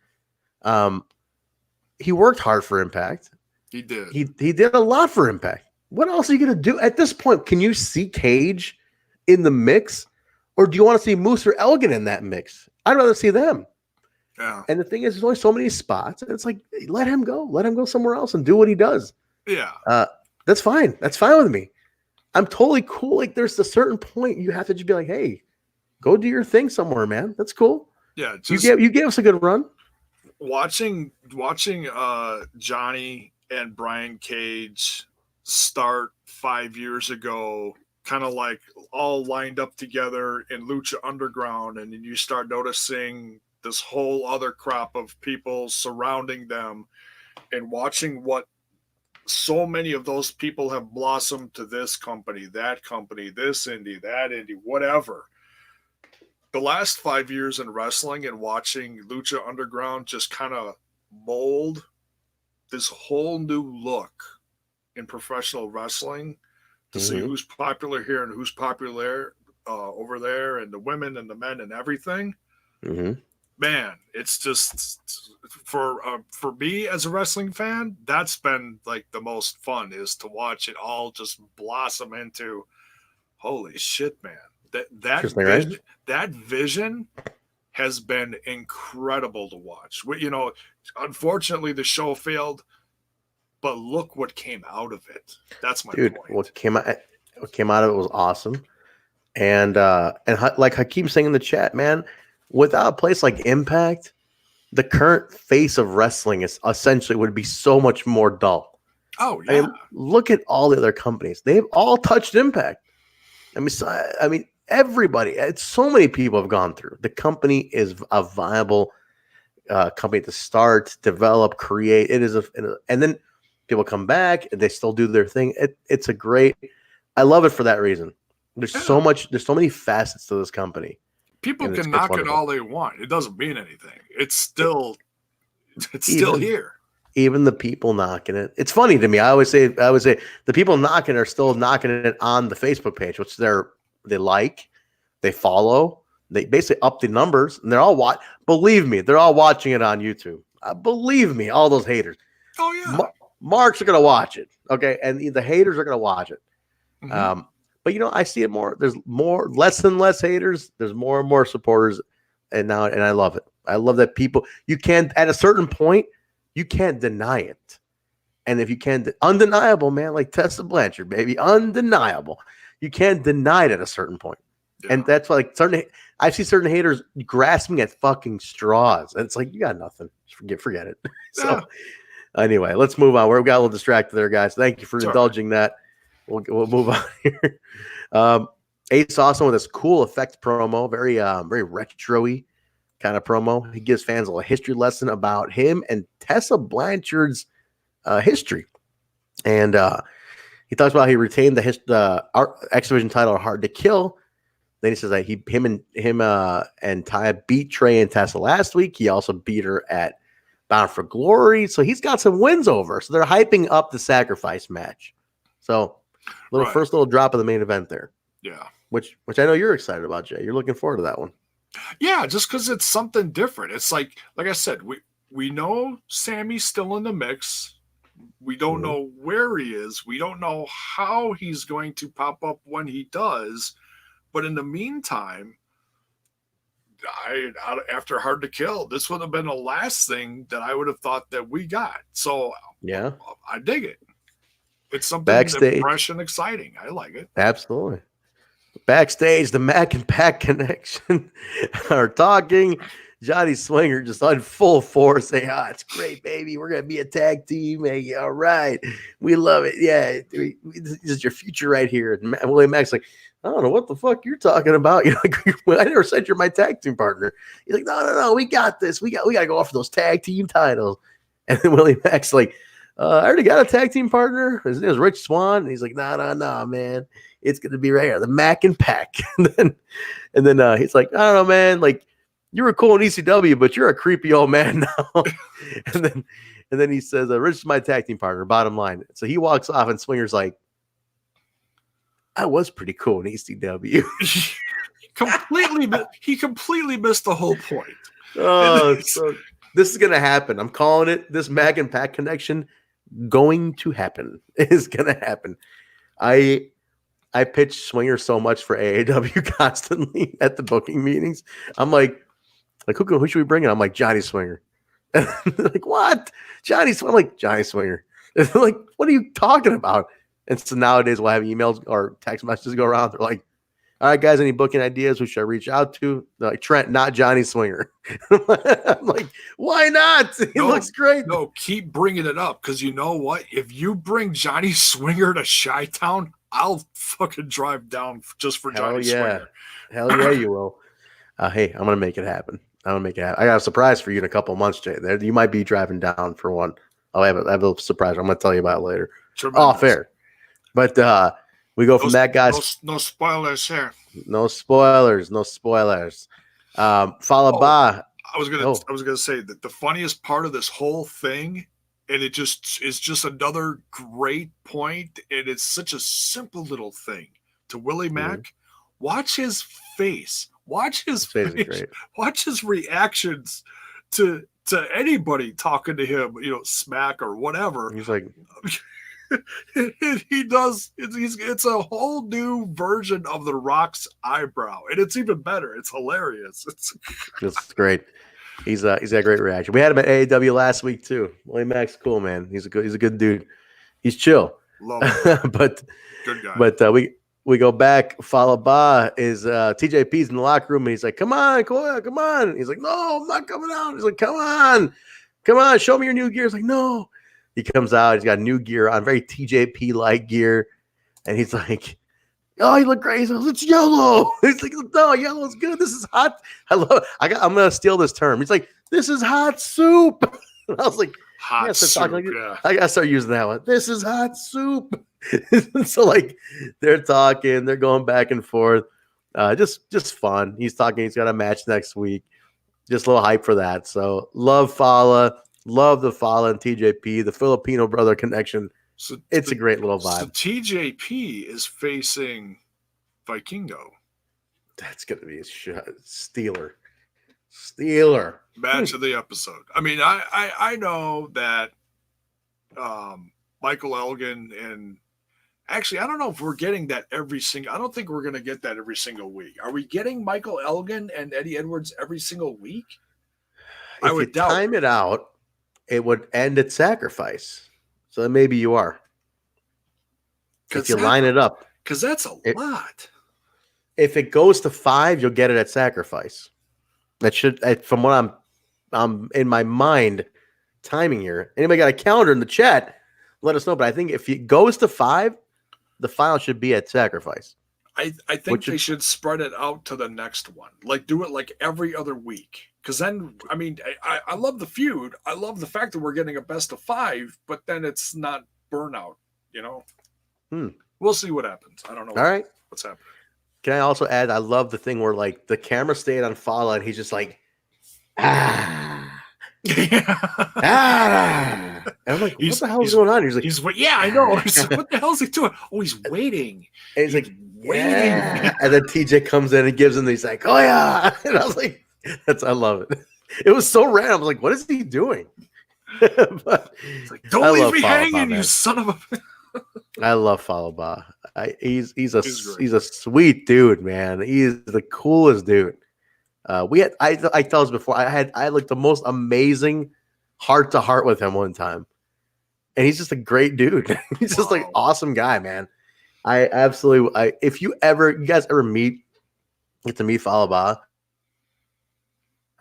He worked hard for Impact. He did. He did a lot for Impact. What else are you going to do at this point? Can you see Cage in the mix, or do you want to see Moose or Elgin in that mix? I'd rather see them. Yeah. And the thing is, there's only so many spots, and it's like, let him go. Let him go somewhere else and do what he does. Yeah. That's fine. That's fine with me. I'm totally cool. Like, there's a certain point you have to just be like, hey, go do your thing somewhere, man. That's cool. Yeah. You gave us a good run. Watching Johnny and Brian Cage start 5 years ago, kind of like all lined up together in Lucha Underground, and then you start noticing this whole other crop of people surrounding them, and watching what so many of those people have blossomed to this company, this indie, that indie, whatever. The last 5 years in wrestling and watching Lucha Underground just kind of mold this whole new look in professional wrestling to see who's popular here and who's popular over there, and the women and the men and everything. Man, it's just for me as a wrestling fan, that's been like the most fun, is to watch it all just blossom into, holy shit, man. That vision has been incredible to watch. Unfortunately, the show failed, but look what came out of it. That's my point. What came out of it was awesome, and like Hakeem's saying in the chat, man, without a place like Impact, the current face of wrestling is essentially would be so much more dull. Oh yeah. Look at all the other companies; they've all touched Impact. I mean, everybody. It's so many people have gone through. The company is a viable company to start, develop, create. It is and then people come back and they still do their thing. It's a great. I love it for that reason. There's so much. There's so many facets to this company. People can knock it all they want. It doesn't mean anything. It's still here. Even the people knocking it. It's funny to me. I always say the people knocking are still knocking it on the Facebook page, which they like. They follow. They basically up the numbers, and they're all believe me, they're all watching it on YouTube. Believe me, all those haters. Oh yeah. Marks are gonna watch it, okay, and the haters are gonna watch it. Mhm. But I see it more. There's less and less haters. There's more and more supporters, and I love it. I love that people. You can't at a certain point, you can't deny it, and if you can, undeniable, man, like Tessa Blanchard, baby, undeniable. You can't deny it at a certain point. Yeah. And that's why, I see certain haters grasping at fucking straws. And it's like, you got nothing. Forget it. So anyway, let's move on. We got a little distracted there, guys. Thank you for indulging that. We'll move on here. Ace Austin with this cool effect promo, very retro-y kind of promo. He gives fans a little history lesson about him and Tessa Blanchard's history. And he talks about how he retained the X Division title Hard to Kill. Then he says that him and Taya beat Trey and Tessa last week. He also beat her at Bound for Glory. So he's got some wins over. So they're hyping up the sacrifice match. So first little drop of the main event there. Yeah. Which I know you're excited about, Jay. You're looking forward to that one. Yeah, just because it's something different. It's like I said, we know Sammy's still in the mix. We don't know where he is. We don't know how he's going to pop up when he does. But in the meantime, after Hard to Kill, this would have been the last thing that I would have thought that we got. So yeah, I dig it. It's something backstage, fresh and exciting. I like it. Absolutely. Backstage, the Mac and Pac connection are talking. Johnny Swinger just on full force saying, it's great, baby. We're going to be a tag team. Hey, all right. We love it. Yeah, this is your future right here. And Willie Mac's like, I don't know what the fuck you're talking about. You're like, I never said you're my tag team partner. He's like, no, we got this. We got to go off those tag team titles. And then Willie Mac's like, I already got a tag team partner. His name is Rich Swann. And he's like, no, man. It's going to be right here, the Mac and Pac. and then he's like, I don't know, man. Like, you were cool in ECW, but you're a creepy old man now. and then he says, Rich is my tag team partner, bottom line. So he walks off, and Swinger's like, I was pretty cool in ECW. He completely missed the whole point. Oh, so this is going to happen. I'm calling it. This Mac and Pac connection going to happen. It is going to happen. I pitch Swinger so much for AAW constantly at the booking meetings. I'm like who should we bring in? I'm like, Johnny Swinger. And they're like, what? Johnny Swinger? I'm like, Johnny Swinger. And they're like, what are you talking about? And so nowadays we'll have emails or text messages go around. They're like, all right, guys, any booking ideas? Who should I reach out to? They're like, Trent, not Johnny Swinger. I'm like, why not? He looks great. No, keep bringing it up, because you know what? If you bring Johnny Swinger to Chi-Town, I'll fucking drive down just for Johnny Swinger. Hell yeah, you will. Hey, I'm going to make it happen. I got a surprise for you in a couple of months, Jay. There, you might be driving down for one. I have a surprise. I'm going to tell you about it later. Off air. But we go from that, guys. No spoilers here. No spoilers. Followed by. I was gonna say that the funniest part of this whole thing, and it just is just another great point, and it's such a simple little thing. To Willie Mac, watch his face. Watch his face. Watch his reactions to anybody talking to him, smack or whatever. He's like, he does. It's a whole new version of The Rock's eyebrow, and it's even better. It's hilarious. It's great. He's got a great reaction. We had him at AAW last week too. Willie Mac's cool, man. He's a good dude. He's chill. Love him. But good guy. But we go back. Followed by is TJP's in the locker room, and he's like, "Come on, Koya, come on." He's like, "No, I'm not coming out." He's like, "Come on, show me your new gear." He's like, "No." He comes out. He's got new gear on, very TJP-like gear, and he's like, "Oh, you look great." He's like, "It's yellow." He's like, "No, yellow's good. This is hot." I'm gonna steal this term. He's like, "This is hot soup." And I was like, "Hot soup." I gotta start using that one. This is hot soup. So like they're talking, they're going back and forth. Just fun. He's talking. He's got a match next week. Just a little hype for that. So love Fala. Love the Fala and TJP, the Filipino brother connection. So it's a great little vibe. So TJP is facing Vikingo. That's gonna be a Steeler. Match of the episode. I mean, I know that Michael Elgin and actually, I don't know if we're getting that every single. I don't think we're going to get that every single week. Are we getting Michael Elgin and Eddie Edwards every single week? If you time it out, it would end at Sacrifice. So then maybe you are. If you line it up, because that's a lot. If it goes to 5, you'll get it at Sacrifice. That should, from what I'm in my mind, timing here. Anybody got a calendar in the chat? Let us know. But I think if it goes to 5, the final should be at Sacrifice. I think they should spread it out to the next one. Like do it like every other week. Because then, I mean, I love the feud. I love the fact that we're getting a best of 5, but then it's not burnout. You know. We'll see what happens. I don't know. All right, what's happening. Can I also add? I love the thing where like the camera stayed on Fala and he's just like, And I'm like, what the hell is going on? He's like, I know. He's like, what the hell is he doing? Oh, he's waiting. And he's like, waiting. Yeah. And then TJ comes in and gives him. He's like, oh yeah. And I was like, I love it. It was so random. I was like, what is he doing? But it's like, don't leave me hanging, you son of a. I love Falaba. He's a sweet dude, man. He's the coolest dude. I told us before, I had like the most amazing heart to heart with him one time, and he's just a great dude. He's just like awesome guy, man. If you guys ever get to meet Falaba,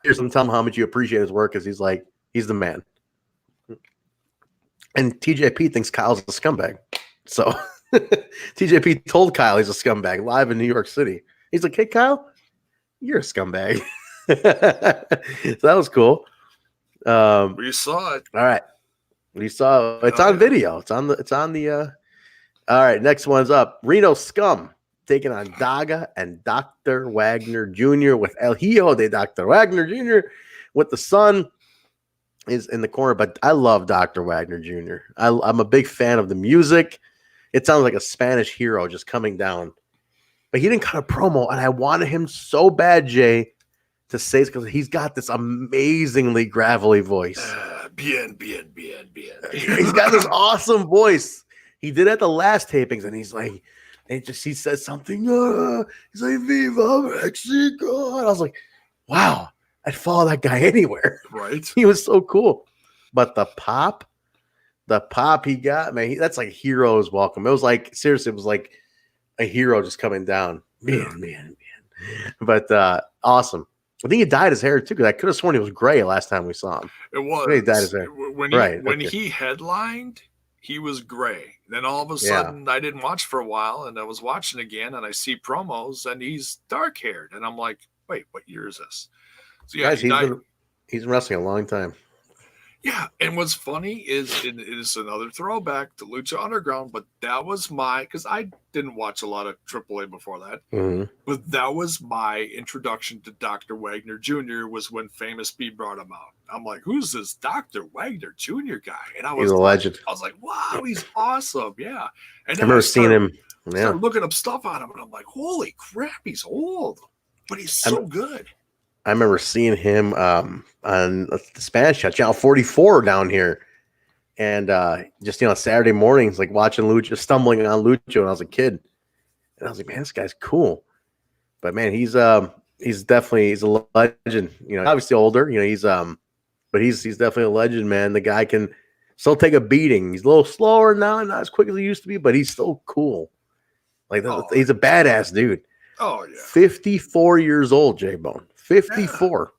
here's him, tell him how much you appreciate his work, because he's the man. And TJP thinks Kyle's a scumbag. So TJP told Kyle he's a scumbag live in New York City. He's like, hey, Kyle, you're a scumbag. So that was cool. We saw it. All right. We saw it's on video. It's on the all right, next one's up. Reno Scum taking on Daga and Dr. Wagner Jr. with El Hijo de Dr. Wagner Jr. with the son is in the corner, but I love Dr. Wagner Jr. I'm a big fan of the music. It sounds like a Spanish hero just coming down. But he didn't cut a promo, and I wanted him so bad, Jay, to say it because he's got this amazingly gravelly voice. Bien. He's got this awesome voice. He did at the last tapings, and he's like, he says something. He's like, Viva Mexico. And I was like, wow, I'd follow that guy anywhere. Right. He was so cool. But the pop he got, man, that's like hero's welcome. It was like, seriously, it was like a hero just coming down. Man. But awesome. I think he dyed his hair too, because I could have sworn he was gray last time we saw him. It was. He dyed his hair. When he headlined, he was gray. Then all of a sudden, I didn't watch for a while, and I was watching again, and I see promos, and he's dark haired, and I'm like, wait, what year is this? So yeah, guys, he's been wrestling a long time. Yeah, and what's funny is it is another throwback to Lucha Underground, but that was because I didn't watch a lot of AAA before that, but that was my introduction to Dr. Wagner Jr. was when Famous B brought him out. I'm like, who's this Dr. Wagner Jr. guy? And he's a legend. I was like, wow, he's awesome. Yeah. And I remember seeing him. I started looking up stuff on him, and I'm like, holy crap, he's old, but he's so good. I remember seeing him on the Spanish Channel 44 down here, and just Saturday mornings, like watching Lucha, stumbling on Lucha when I was a kid, and I was like, man, this guy's cool. But man, he's a legend. Obviously older. But he's definitely a legend, man. The guy can still take a beating. He's a little slower now, not as quick as he used to be, but he's still cool. He's a badass dude. Oh yeah, 54 years old, Jaybone. 54.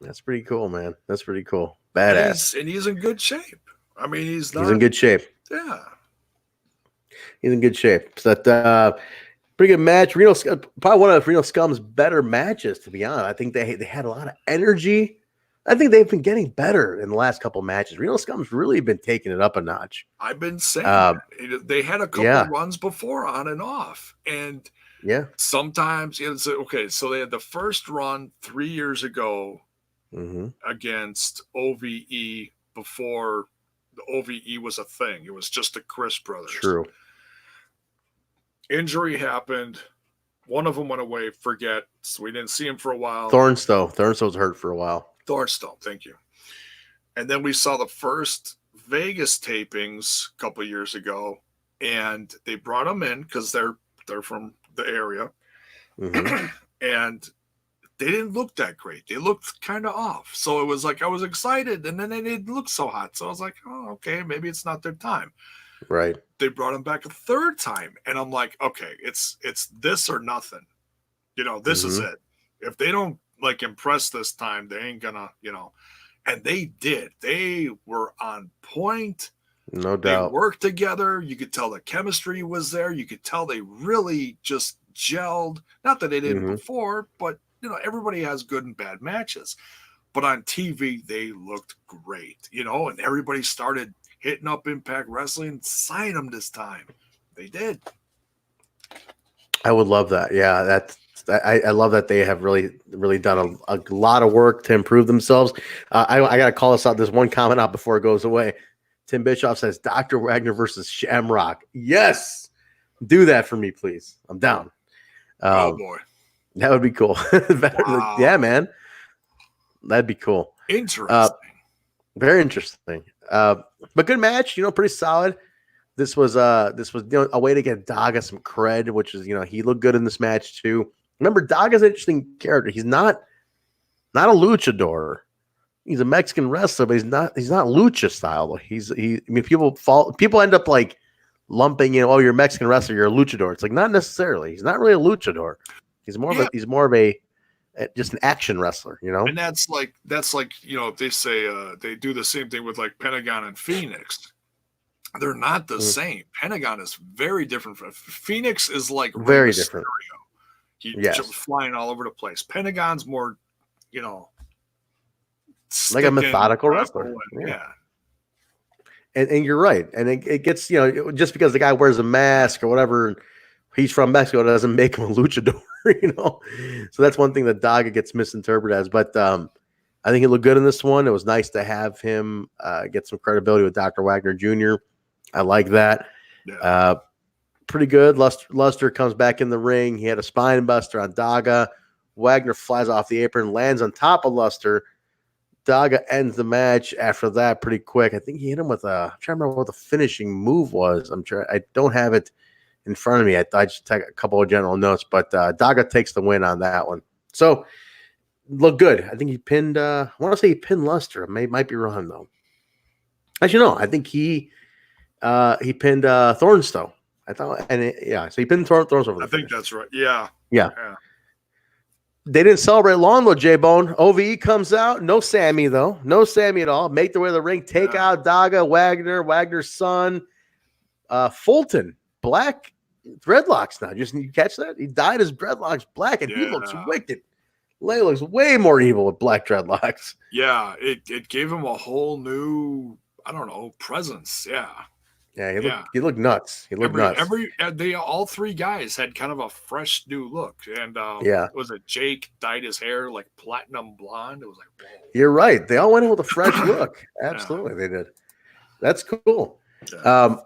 Yeah. That's pretty cool, man. That's pretty cool. Badass. And he's in good shape. I mean, he's in good shape. Yeah. He's in good shape. So that pretty good match. Probably one of Reno Scum's better matches, to be honest. I think they had a lot of energy. I think they've been getting better in the last couple of matches. Reno Scum's really been taking it up a notch. I've been saying they had a couple of runs before on and off. And sometimes so they had the first run 3 years ago against OVE before the OVE was a thing. It was just the Chris brothers. True. Injury happened. One of them went away. Forget. So we didn't see him for a while. Thornstow's hurt for a while. Thornstow, thank you. And then we saw the first Vegas tapings a couple of years ago, and they brought them in because they're from the area, and they didn't look that great. They looked kind of off. So it was like I was excited, and then they didn't look so hot. So I was like, oh, okay, maybe it's not their time. Right. They brought them back a third time, and I'm like, okay, it's this or nothing. This is it. If they don't like impress this time, they ain't gonna, And they did. They were on point. No doubt. They worked together. You could tell the chemistry was there. You could tell they really just gelled. Not that they didn't before, but everybody has good and bad matches. But on TV, they looked great. And everybody started hitting up Impact Wrestling. Sign them this time. They did. I would love that. Yeah, I love that they have really, really done a lot of work to improve themselves. I got to call this out. There's one comment out before it goes away. Tim Bischoff says, Dr. Wagner versus Shamrock. Yes. Do that for me, please. I'm down. Oh, boy. That would be cool. Wow. Yeah, man. That'd be cool. Interesting. Very interesting. But good match, pretty solid. This was a way to get Daga some cred, which is, he looked good in this match too. Remember, Daga's an interesting character. He's not a luchador. He's a Mexican wrestler, but he's not lucha style. People end up like lumping, you're a Mexican wrestler, you're a luchador. It's like not necessarily. He's not really a luchador. He's more of a just an action wrestler, And that's like they say they do the same thing with like Pentagon and Phoenix. They're not the same. Pentagon is very different. Phoenix is like very different. He's flying all over the place. Pentagon's more, like a methodical wrestler. Yeah. And you're right. And it gets, just because the guy wears a mask or whatever, he's from Mexico, doesn't make him a luchador, So that's one thing that Daga gets misinterpreted as. But I think he looked good in this one. It was nice to have him get some credibility with Dr. Wagner Jr. I like that. Yeah. Pretty good. Luster comes back in the ring. He had a spine buster on Daga. Wagner flies off the apron, lands on top of Luster. Daga ends the match after that pretty quick. I think he hit him with I'm trying to remember what the finishing move was. I don't have it in front of me. I just take a couple of general notes, but Daga takes the win on that one. So look good. I think he pinned. I want to say he pinned Luster. Might be wrong though. Actually, no. I think he pinned Thornstow. I thought, so he pinned Thornstow. I think that's right. Yeah. They didn't celebrate long though. J-Bone. OVE comes out. No Sammy though. No Sammy at all. Make their way to the ring. Take out Daga, Wagner's son, Fulton. Black dreadlocks now. You catch that? He dyed his dreadlocks black, and he looks wicked. Lay looks way more evil with black dreadlocks. Yeah, it gave him a whole new, presence. Yeah. Yeah, he looked nuts. He looked nuts. All three guys had kind of a fresh new look. And was it Jake dyed his hair like platinum blonde? It was like, whoa. You're right. They all went in with a fresh look. Absolutely, they did. That's cool. Yeah.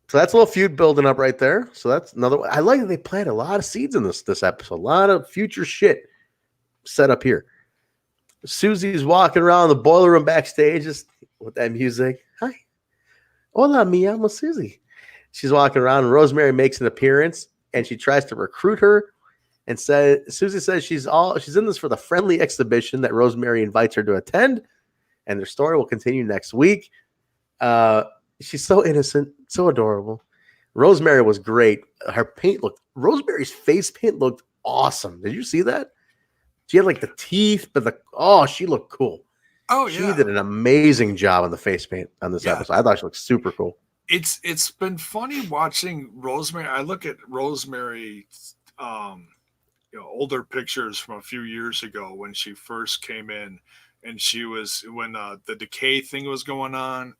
So that's a little feud building up right there. So that's another one. I like that they planted a lot of seeds in this episode. A lot of future shit set up here. Susie's walking around the boiler room backstage just with that music. Hi. Hola, mi amo Susie. She's walking around, and Rosemary makes an appearance, and she tries to recruit her. And Susie says she's in this for the friendly exhibition that Rosemary invites her to attend, and their story will continue next week. She's so innocent, so adorable. Rosemary was great. Rosemary's face paint looked awesome. Did you see that? She had like the teeth, but she looked cool. Oh, yeah. She did an amazing job on the face paint on this episode. I thought she looked super cool. It's been funny watching Rosemary. I look at Rosemary's older pictures from a few years ago when she first came in, and she was when the decay thing was going on.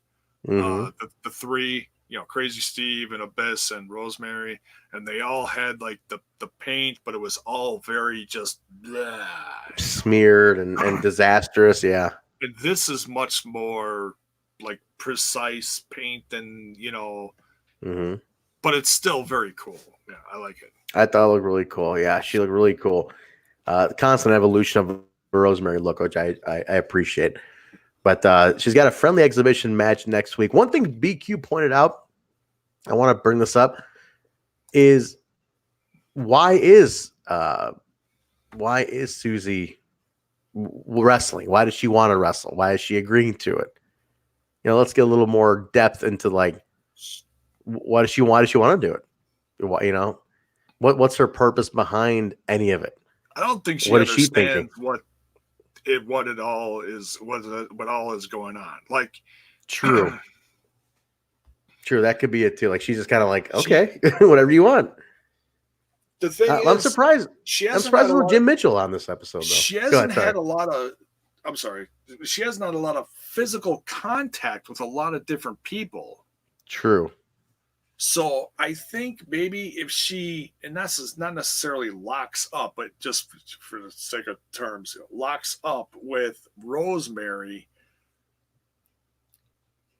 The three, Crazy Steve and Abyss and Rosemary, and they all had like the paint, but it was all very just smeared and disastrous. Yeah. And this is much more like precise paint than, but it's still very cool. Yeah, I like it. I thought it looked really cool. Yeah, she looked really cool. The constant evolution of the Rosemary look, which I appreciate. But she's got a friendly exhibition match next week. One thing BQ pointed out, I want to bring this up, is why is Susie wrestling? Why does she want to wrestle? Why is she agreeing to it? You know, let's get a little more depth into like why does she want to do it? You know, what's her purpose behind any of it? I don't think she What is she thinking? understands what it all is, what all is going on. Like, True. That could be it too. Like she's just kind of like, okay, whatever you want. The thing is, I'm surprised. I'm surprised with Jim Mitchell on this episode. Though She hasn't had a lot of. I'm sorry. She hasn't had a lot of physical contact with a lot of different people. True. So I think maybe if she, and that's not necessarily locks up, but just for the sake of terms, locks up with Rosemary,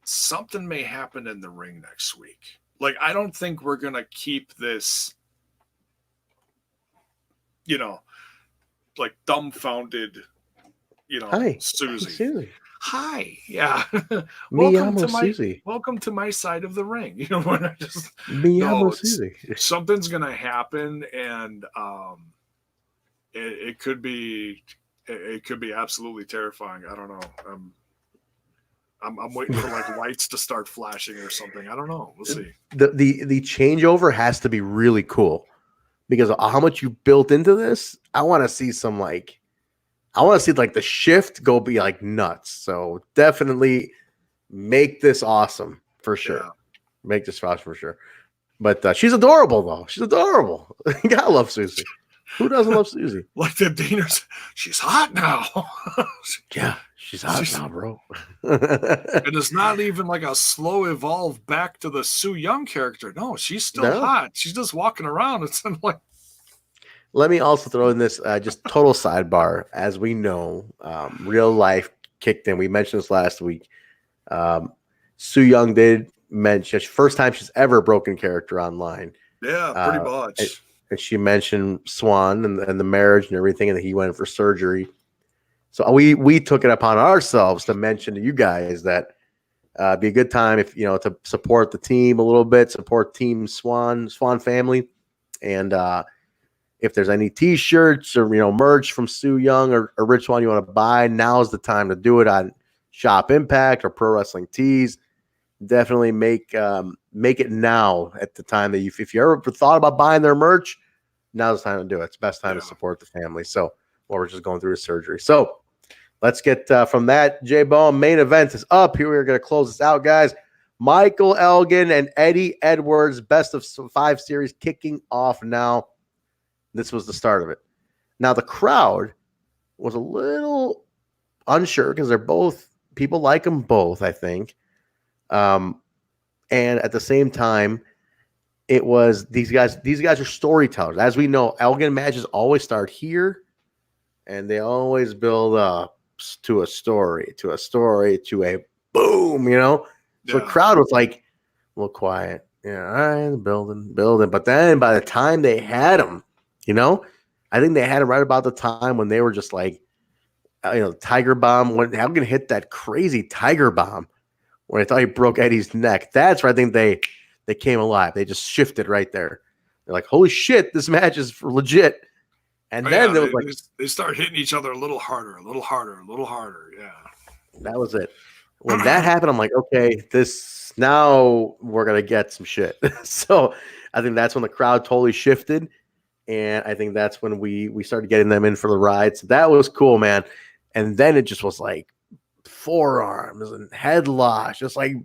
something may happen in the ring next week. Like, I don't think we're going to keep this, you know, like dumbfounded, you know, Hi, Susie. Hi, yeah. Me amo Susie. Welcome to my side of the ring. You know, when I just Me amo Susie. Something's gonna happen, and it could be absolutely terrifying. I don't know. I'm waiting for like lights to start flashing or something. I don't know. We'll see. The changeover has to be really cool because of how much you built into this. I want to see some like. I want to see like the shift go be like nuts. So definitely make this awesome for sure. Yeah. Make this awesome for sure. But she's adorable though. She's adorable. You gotta love Susie. Who doesn't love Susie? Like the Deaners, she's hot now. Yeah, she's hot now, bro. And it's not even like a slow evolve back to the Su Yung character. No, she's still hot. She's just walking around. It's like. Let me also throw in this just total sidebar. As we know, real life kicked in. We mentioned this last week. Su Yung did mention first time she's ever broken character online. Yeah, pretty much. And she mentioned Swan and the marriage and everything, and that he went for surgery. So we took it upon ourselves to mention to you guys that be a good time if you know to support the team a little bit, support Team Swan family, and. If there's any T-shirts or merch from Su Yung or Rich One you want to buy, now's the time to do it on Shop Impact or Pro Wrestling Tees. Definitely make it now at the time that if you ever thought about buying their merch, now's the time to do it. It's the best time to support the family. So while we're just going through the surgery. So let's get from that. Jaybone main event is up. Here we're going to close this out, guys. Michael Elgin and Eddie Edwards, best of 5 series kicking off now. This was the start of it. Now, the crowd was a little unsure because they're both people like them both, I think. And at the same time, it was these guys are storytellers. As we know, Elgin matches always start here, and they always build up to a story, to a boom, So the crowd was like a little quiet. Yeah, all right, building. But then by the time they had them, I think they had it right about the time when they were just like, Tiger Bomb. When Elgin hit that crazy Tiger Bomb, when I thought he broke Eddie's neck, that's where I think they came alive. They just shifted right there. They're like, holy shit, this match is for legit. And then they start hitting each other a little harder. Yeah, that was it. When that happened, I'm like, okay, now we're gonna get some shit. So I think that's when the crowd totally shifted. And I think that's when we started getting them in for the ride. So that was cool, man. And then it just was like forearms and headlocks, just like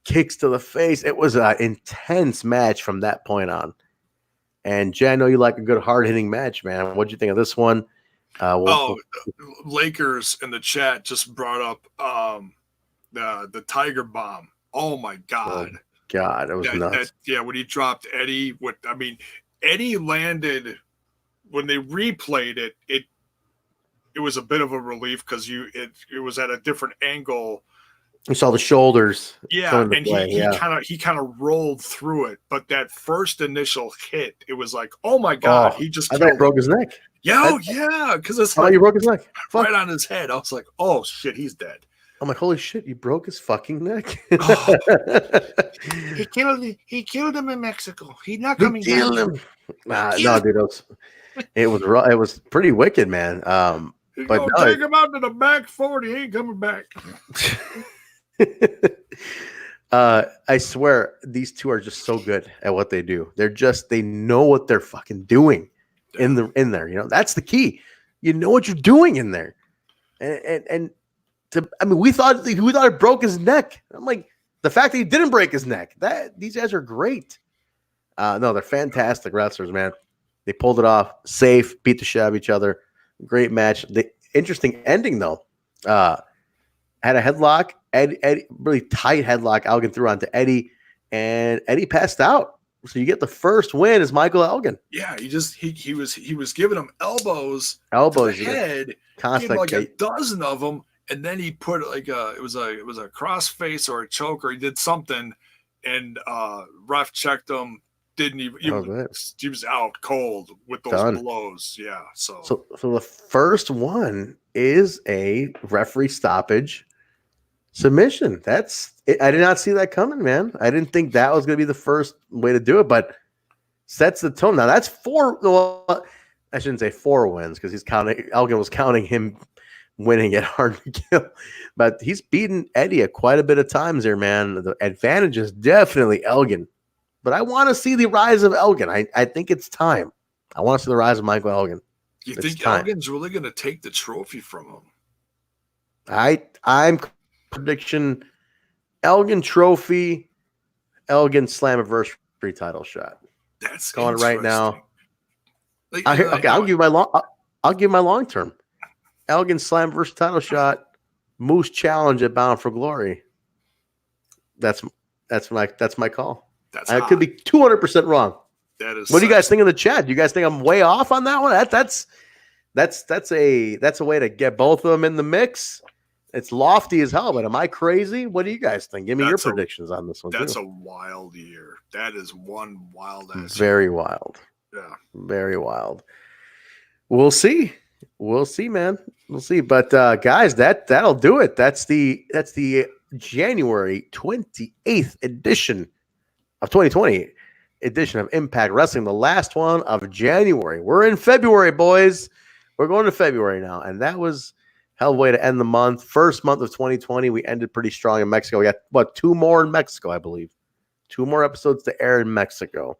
kicks to the face. It was an intense match from that point on. And Jen, I know you like a good hard-hitting match, man. What'd you think of this one? Lakers in the chat just brought up the Tiger Bomb. Oh, my God. Oh, God, it was nuts. When he dropped Eddie, Eddie landed when they replayed it. It was a bit of a relief because it was at a different angle You saw the shoulders. Yeah, and he kind of rolled through it, but that first initial hit, it was like, oh my god, he just I thought he broke his neck. Yeah, because it's like you broke his neck. Right on his head. I was like, oh shit, he's dead. I'm like, holy shit, you broke his fucking neck. He killed him in Mexico. He's not coming back. No, dude, it was pretty wicked, man. But take him out to the back 40. He ain't coming back. I swear these two are just so good at what they do. They know what they're fucking doing in there. You know, that's the key. You know what you're doing in there. We thought it broke his neck. I'm like, the fact that he didn't break his neck, these guys are great. No, they're fantastic wrestlers, man. They pulled it off, safe, beat the shit out of each other. Great match. The interesting ending though. Had a headlock, Eddie, really tight headlock. Elgin threw onto Eddie, and Eddie passed out. So you get the first win as Michael Elgin. Yeah, he was giving him elbows to the head, constant, like a dozen of them, and then he put it was a cross face or a choke, or he did something, and ref checked him. Didn't even he was out cold with those blows. Yeah. So the first one is a referee stoppage submission. That's it. I did not see that coming, man. I didn't think that was going to be the first way to do it, but sets the tone. Now that's 4. Well, I shouldn't say 4 wins because Elgin was counting him winning at Hard to Kill, but he's beaten Eddie at quite a bit of times there, man. The advantage is definitely Elgin. But I want to see the rise of Elgin. I think it's time. I want to see the rise of Michael Elgin. You think Elgin's really going to take the trophy from him? I'm prediction Elgin trophy, Elgin Slammiversary title shot. That's going right now. I'll give my long term. Elgin Slammiversary title shot, Moose challenge at Bound for Glory. That's my call. I could be 200% wrong. That is. What do you guys think in the chat? Do you guys think I'm way off on that one? That's a way to get both of them in the mix. It's lofty as hell, but am I crazy? What do you guys think? Give me your predictions on this one. That's a wild year. That is one wild ass. Very wild. Yeah. Very wild. We'll see. We'll see, man. We'll see. But guys, that'll do it. That's the January 28th edition of 2020 edition of Impact Wrestling, the last one of January. We're in February, boys. We're going to February now, and that was hell of a way to end the month. First month of 2020, we ended pretty strong in Mexico. We got 2 more in Mexico, I believe. 2 more episodes to air in Mexico,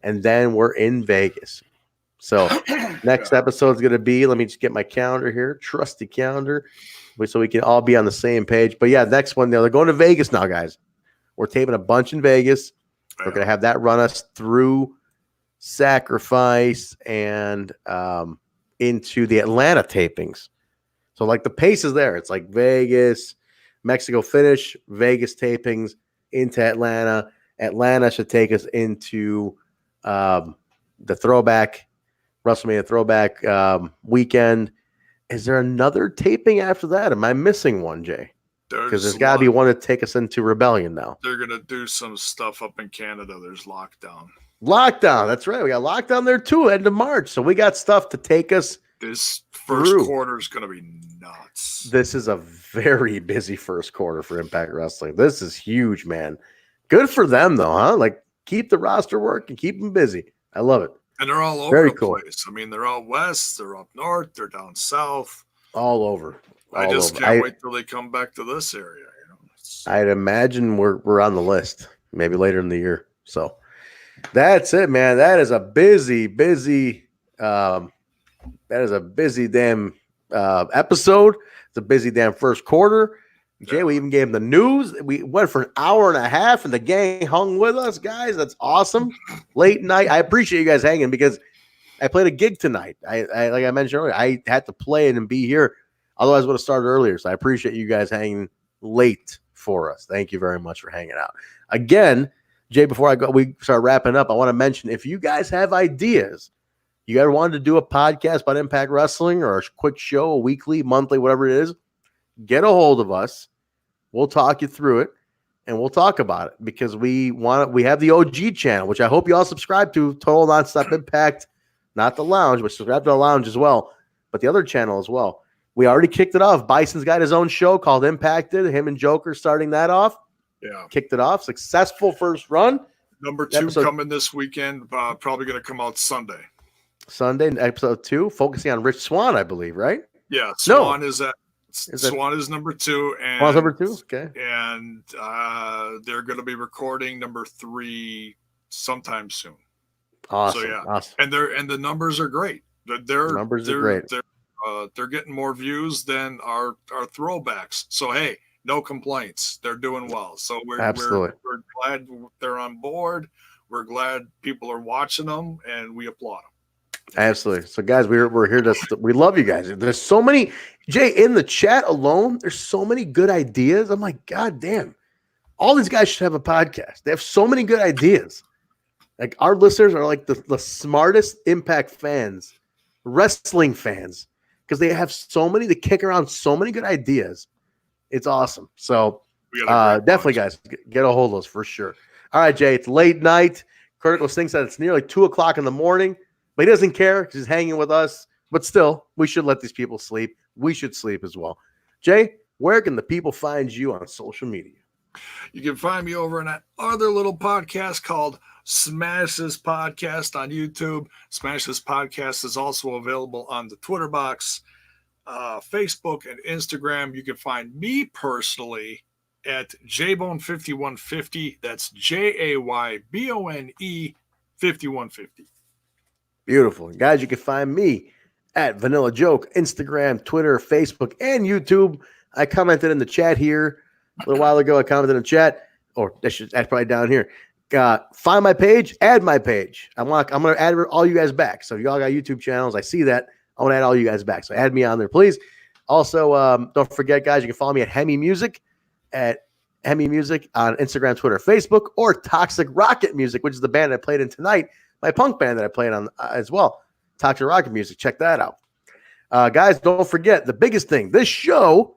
and then we're in Vegas. So next episode is going to be, let me just get my calendar here, trusty calendar, so we can all be on the same page. But yeah, next one, they're going to Vegas now, guys. We're taping a bunch in Vegas. We're going to have that run us through Sacrifice and into the Atlanta tapings. So, like, the pace is there. It's like Vegas, Mexico finish, Vegas tapings into Atlanta. Atlanta should take us into the throwback, WrestleMania throwback weekend. Is there another taping after that? Am I missing one, Jay? Because there's got to be one to take us into Rebellion now. They're going to do some stuff up in Canada. There's Lockdown. Lockdown. That's right. We got Lockdown there too, end of March. So we got stuff to take us. This first quarter is going to be nuts. This is a very busy first quarter for Impact Wrestling. This is huge, man. Good for them, though, huh? Like, keep the roster working, keep them busy. I love it. And they're all over the place. I mean, they're all west, they're up north, they're down south. All over. I just can't wait till they come back to this area. You know, I'd imagine we're on the list maybe later in the year. So that's it, man. That is a busy damn episode. It's a busy damn first quarter. Jay, we even gave him the news. We went for an hour and a half, and the gang hung with us, guys. That's awesome. Late night. I appreciate you guys hanging because I played a gig tonight. I like I mentioned earlier, I had to play it and be here. Otherwise, I would have started earlier. So I appreciate you guys hanging late for us. Thank you very much for hanging out. Again, Jay, before we start wrapping up, I want to mention if you guys have ideas, you ever wanted to do a podcast about Impact Wrestling or a quick show, a weekly, monthly, whatever it is, get a hold of us. We'll talk you through it, and we'll talk about it because we have the OG channel, which I hope you all subscribe to, Total Nonstop Impact, not the Lounge, but subscribe to the Lounge as well, but the other channel as well. We already kicked it off. Bison's got his own show called Impacted. Him and Joker starting that off. Yeah. Kicked it off. Successful first run. Number 2 coming this weekend. Probably going to come out Sunday. Episode 2, focusing on Rich Swann, I believe, right? Yeah. Swann is number 2. And Swann's number 2? Okay. And they're going to be recording number 3 sometime soon. Awesome. So, yeah. Awesome. And the numbers are great. They're great. They're getting more views than our throwbacks. So hey, no complaints. They're doing well. So we're glad they're on board. We're glad people are watching them, and we applaud them. Absolutely. So guys, we're here to we love you guys. There's so many, Jay, in the chat alone. There's so many good ideas. I'm like, God damn, all these guys should have a podcast. They have so many good ideas. Like our listeners are like the smartest Impact fans, wrestling fans. Because they have so many, they kick around so many good ideas. It's awesome. So definitely, guys, get a hold of those for sure. All right, Jay, it's late night. Critical thinks that it's nearly 2 o'clock in the morning, but he doesn't care because he's hanging with us. But still, we should let these people sleep. We should sleep as well. Jay, where can the people find you on social media? You can find me over in that other little podcast called Smash This Podcast on YouTube. Smash This Podcast is also available on the Twitter box, Facebook, and Instagram. You can find me personally at Jaybone5150. That's JAYBONE 5150. Beautiful. Guys, you can find me at Vanilla Joke, Instagram, Twitter, Facebook, and YouTube. I commented in the chat here a little while ago. I commented in the chat, or that's probably down here. Find my page, add my page. I'm going to add all you guys back. So if y'all got YouTube channels, I see that. I want to add all you guys back. So add me on there, please. Also, don't forget, guys, you can follow me at Hemi Music on Instagram, Twitter, Facebook, or Toxic Rocket Music, which is the band I played in tonight, my punk band that I played on as well. Toxic Rocket Music. Check that out. Guys, don't forget the biggest thing. This show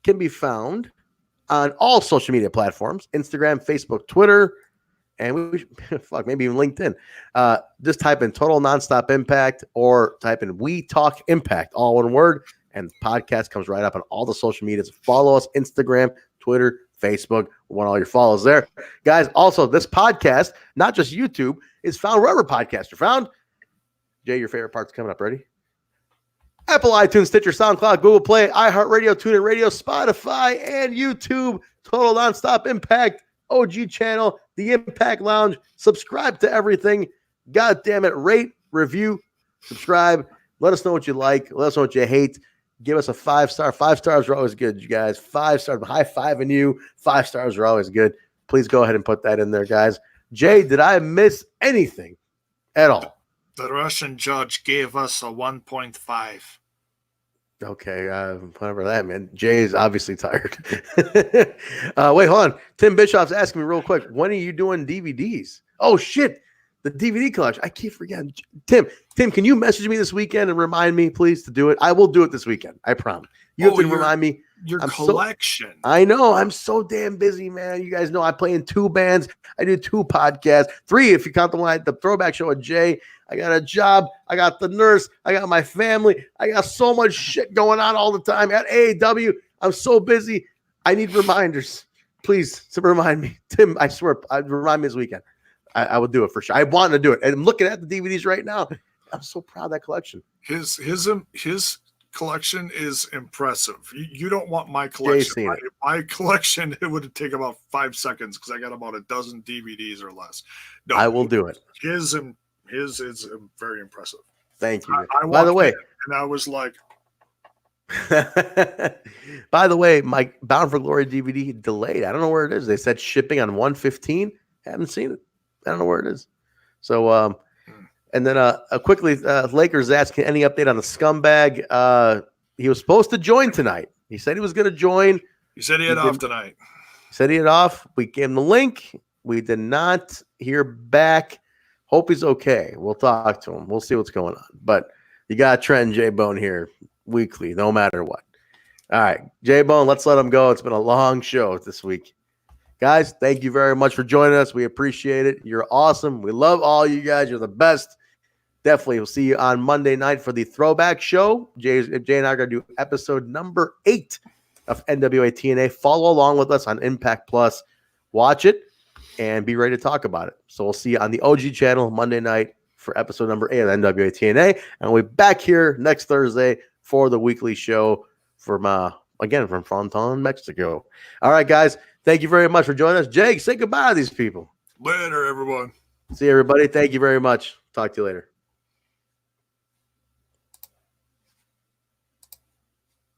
can be found on all social media platforms, Instagram, Facebook, Twitter, and maybe even LinkedIn. Just type in Total Nonstop Impact or type in We Talk Impact, all one word, and the podcast comes right up on all the social medias. Follow us, Instagram, Twitter, Facebook. We want all your follows there. Guys, also, this podcast, not just YouTube, is found wherever podcasts are found. Jay, your favorite part's coming up. Ready? Apple, iTunes, Stitcher, SoundCloud, Google Play, iHeartRadio, TuneIn Radio, Spotify, and YouTube. Total Nonstop Impact, OG channel, the Impact Lounge. Subscribe to everything. God damn it. Rate, review, subscribe. Let us know what you like. Let us know what you hate. Give us a 5-star. 5 stars are always good, you guys. 5 stars. High-fiving you. 5 stars are always good. Please go ahead and put that in there, guys. Jay, did I miss anything at all? The Russian judge gave us a 1.5. Okay, whatever that meant. Jay is obviously tired. Wait, hold on. Tim Bischoff's asking me real quick, when are you doing DVDs? Oh, shit. The DVD collection. I keep forgetting. Tim, can you message me this weekend and remind me, please, to do it? I will do it this weekend. I promise. You have to remind me. Your collection. I know. I'm so damn busy, man. You guys know I play in 2 bands. I do 2 podcasts. 3 if you count the throwback show with Jay. I got a job. I got the nurse. I got my family. I got so much shit going on all the time at AEW. I'm so busy. I need reminders. Please, to remind me. Tim, I swear, remind me this weekend. I will do it for sure. I want to do it. And I'm looking at the DVDs right now. I'm so proud of that collection. His collection is impressive. You don't want my collection. My collection, it would take about 5 seconds because I got about a dozen DVDs or less. No, I will do it. His is very impressive. Thank you. By the way, and I was like, by the way, my Bound for Glory DVD delayed. I don't know where it is. They said shipping on 1/15. Haven't seen it. I don't know where it is. So, and then quickly, Lakers asking any update on the scumbag. He was supposed to join tonight. He said he was going to join. He said he had off tonight. He said he had off. We gave him the link. We did not hear back. Hope he's okay. We'll talk to him. We'll see what's going on. But you got Trent and Jaybone here weekly, no matter what. All right, J-Bone, let's let him go. It's been a long show this week. Guys, thank you very much for joining us. We appreciate it. You're awesome. We love all you guys. You're the best. Definitely. We'll see you on Monday night for the throwback show. Jay and I are going to do episode number 8 of NWA TNA. Follow along with us on Impact Plus. Watch it and be ready to talk about it. So we'll see you on the OG channel Monday night for episode number 8 of NWA TNA. And we'll be back here next Thursday for the weekly show from Fronton, Mexico. All right, guys. Thank you very much for joining us. Jake, say goodbye to these people. Later, everyone. See you, everybody. Thank you very much. Talk to you later.